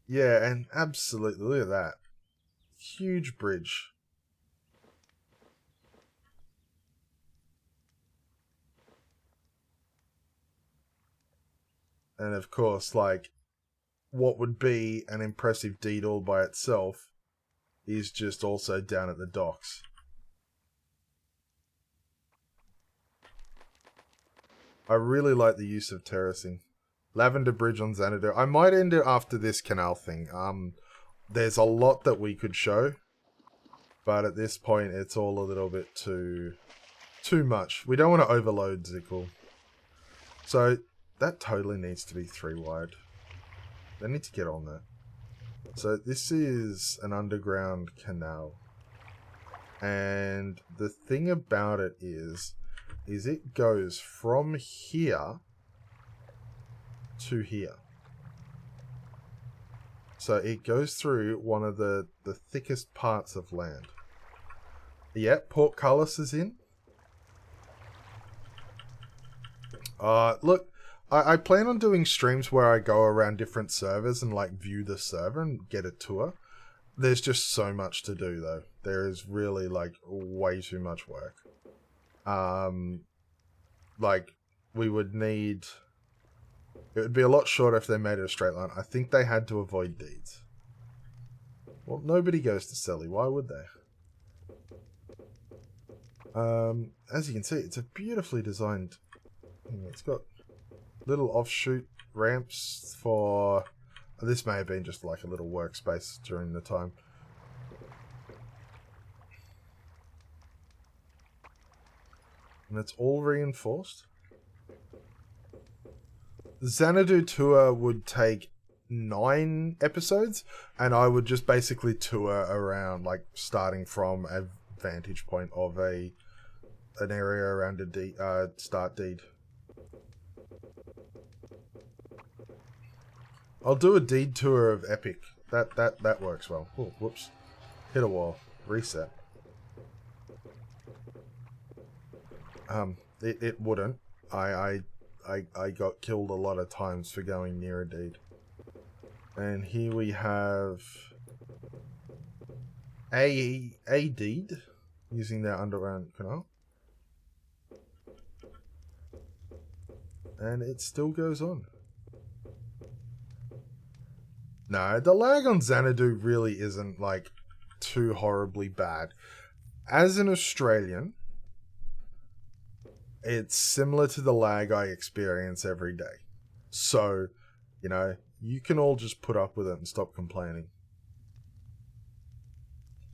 A: Yeah, and absolutely, look at that. Huge bridge. And of course, like, what would be an impressive deed all by itself is just also down at the docks. I really like the use of terracing. Lavender Bridge on Xanadu. I might end it after this canal thing. There's a lot that we could show, but at this point it's all a little bit too much. We don't want to overload Zickle. So that totally needs to be 3 wide. They need to get on that. So this is an underground canal. And the thing about it is it goes from here to here. So it goes through one of the thickest parts of land. Yep, Portcullis is in. Look, I plan on doing streams where I go around different servers and like view the server and get a tour. There's just so much to do though. There is really like way too much work. Like we would need... It would be a lot shorter if they made it a straight line. I think they had to avoid deeds. Well, nobody goes to Selly. Why would they? As you can see, it's a beautifully designed... It's got little offshoot ramps for... This may have been just like a little workspace during the time. And it's all reinforced. Xanadu tour would take 9 episodes, and I would just basically tour around, like starting from a vantage point of an area around a start deed. I'll do a deed tour of Epic. That works well. Oh, whoops. Hit a wall. Reset. It wouldn't. I got killed a lot of times for going near a deed. And here we have a deed using their underground canal. And it still goes on. No, the lag on Xanadu really isn't like too horribly bad. As an Australian, it's similar to the lag I experience every day. So, you know, you can all just put up with it and stop complaining.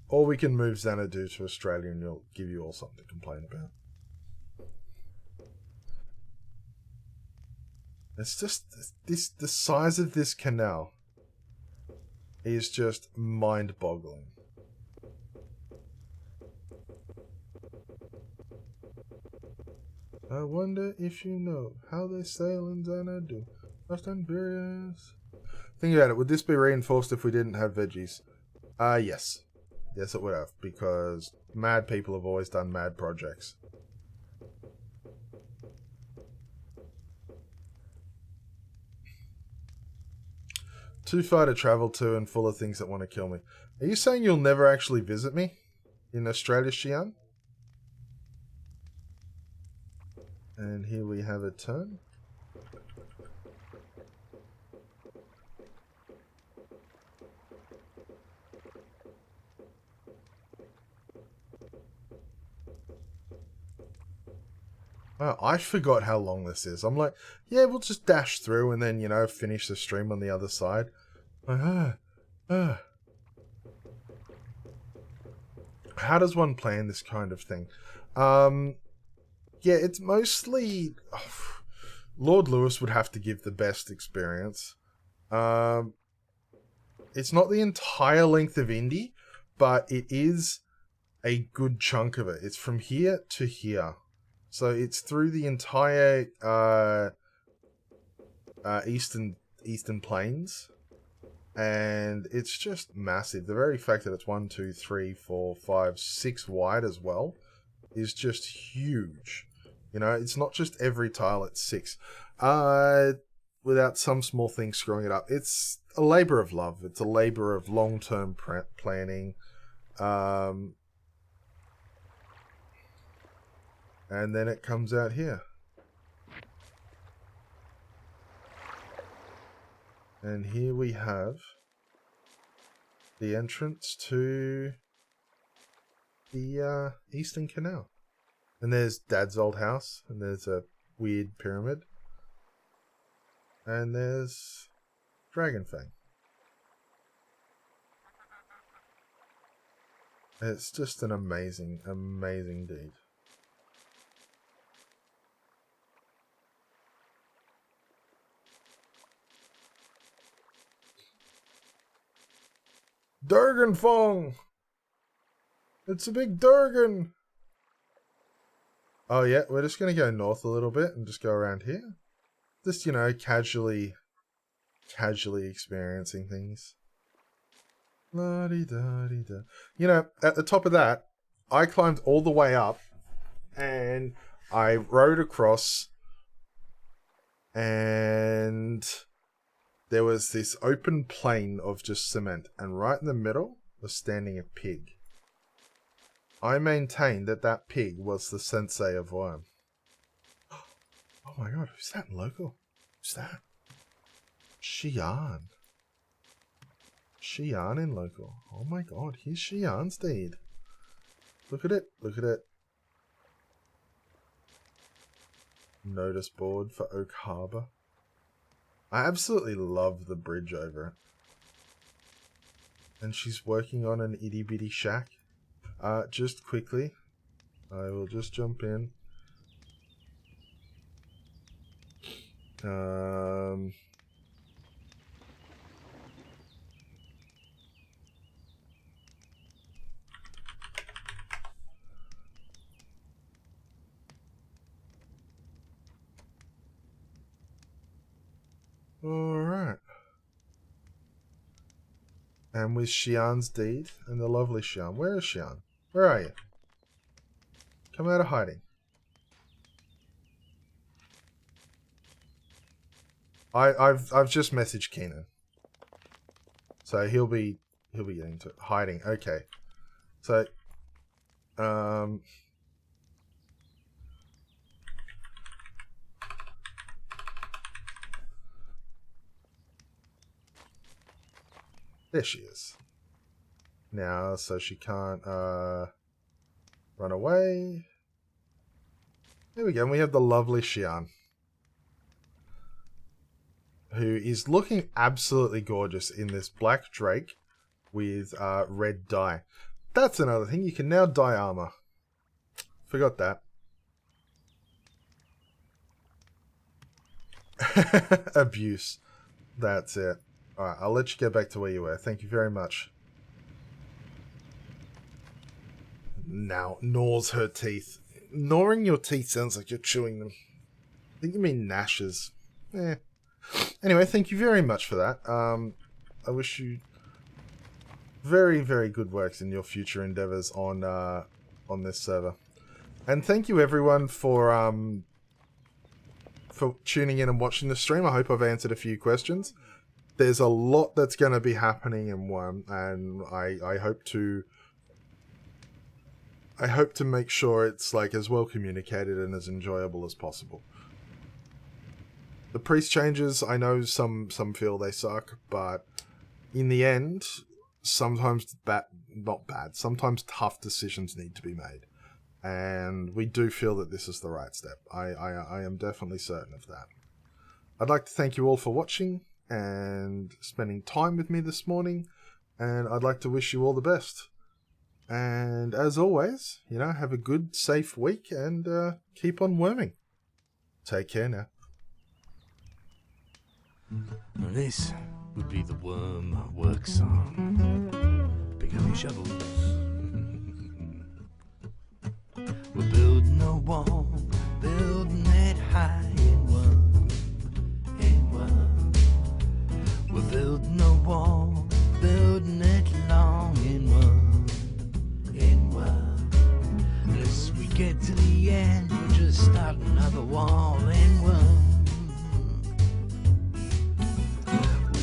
A: Or we can move Xanadu to Australia and you'll give you all something to complain about. It's just the size of this canal is just mind-boggling. I wonder if you know how they sail in Xanadu. Fast and furious. Think about it. Would this be reinforced if we didn't have veggies? Yes. Yes, it would have, because mad people have always done mad projects. Too far to travel to and full of things that want to kill me. Are you saying you'll never actually visit me in Australia, Xi'an? And here we have a turn. Wow, I forgot how long this is. I'm like, yeah, we'll just dash through and then, you know, finish the stream on the other side. How does one plan this kind of thing? Yeah, it's mostly... Lord Lewis would have to give the best experience. It's not the entire length of Indy, but it is a good chunk of it. It's from here to here. So it's through the entire eastern plains. And it's just massive. The very fact that it's 1, 2, 3, 4, 5, 6 wide as well is just huge. You know, it's not just every tile, it's 6. Without some small thing screwing it up. It's a labor of love. It's a labor of long-term planning. And then it comes out here. And here we have the entrance to the Eastern Canal. And there's Dad's old house, and there's a weird pyramid. And there's Dragonfang. It's just an amazing, amazing deed. Durganfong! It's a big Durgan! Oh yeah, we're just going to go north a little bit and just go around here. Just, you know, casually experiencing things. La-di-da-di-da. You know, at the top of that, I climbed all the way up and I rode across and there was this open plain of just cement, and right in the middle was standing a pig. I maintain that that pig was the sensei of Wurm. Oh my god, who's that in local? Who's that? Xi'an. Xi'an in local. Oh my god, here's Xi'an's deed. Look at it, look at it. Notice board for Oak Harbor. I absolutely love the bridge over it. And she's working on an itty bitty shack. Just quickly, I will just jump in. Alright. And with Xi'an's deed, and the lovely Xi'an. Where is Xi'an? Where are you? Come out of hiding. I've just messaged Keenan. So he'll be getting to hiding. Okay. So there she is. Now, so she can't run away. There we go. And we have the lovely Xi'an, who is looking absolutely gorgeous in this black drake with red dye. That's another thing. You can now dye armor. Forgot that. Abuse. That's it. Alright, I'll let you get back to where you were. Thank you very much. Now, gnaws her teeth. Gnawing your teeth sounds like you're chewing them. I think you mean gnashes. Anyway, thank you very much for that. I wish you very, very good works in your future endeavors on this server. And thank you everyone for tuning in and watching the stream. I hope I've answered a few questions. There's a lot that's going to be happening in Wurm, and I hope to make sure it's like as well communicated and as enjoyable as possible. The priest changes, I know some feel they suck, but in the end, sometimes sometimes tough decisions need to be made. And we do feel that this is the right step. I am definitely certain of that. I'd like to thank you all for watching and spending time with me this morning, and I'd like to wish you all the best. And as always, you know, have a good, safe week and keep on worming. Take care now.
D: This would be the Wurm work song. Pick up your shovels. We're building a wall, building it high in Wurm, in Wurm. We're building a wall, building it long in Wurm, in Wurm. And as we get to the end, we'll just start another wall in Wurm.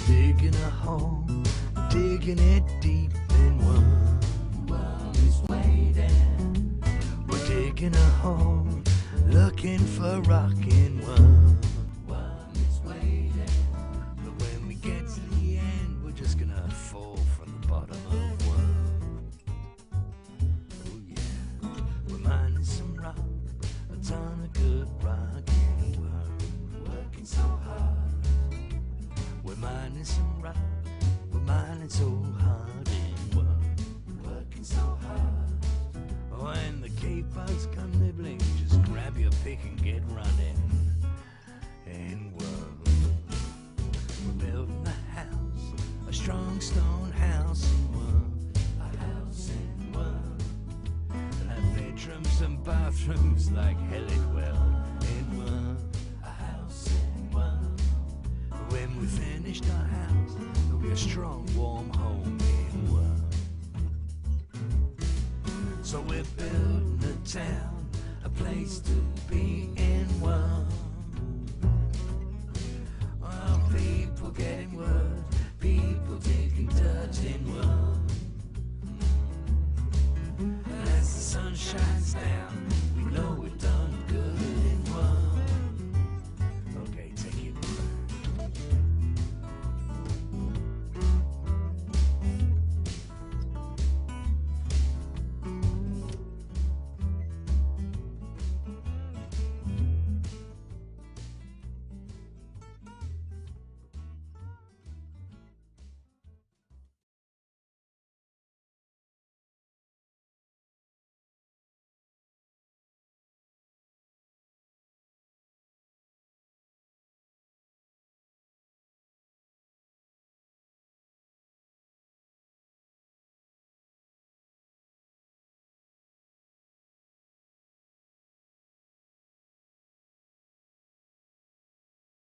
D: Digging a hole, digging it deep in Wurm. Wurm is waiting. We're digging a hole, looking for rock in Wurm. Wurm is waiting. But when we get to the end, we're just gonna fall from the bottom of Wurm. Oh yeah, we're mining some rock, a ton of good rock in Wurm. Working so hard. We're mining some rock, we're mining so hard in Wurm, working so hard. When the cave bugs come nibbling, just grab your pick and get running in Wurm. We're building a house, a strong stone house in Wurm, a house in Wurm. And have bedrooms and bathrooms like hell it will in Wurm, a house in Wurm. When we finished our house, there'll be a strong, warm home in Wurm. So we're building a town, a place to be in Wurm. Oh, people getting word, people taking dirt in Wurm. And as the sun shines down,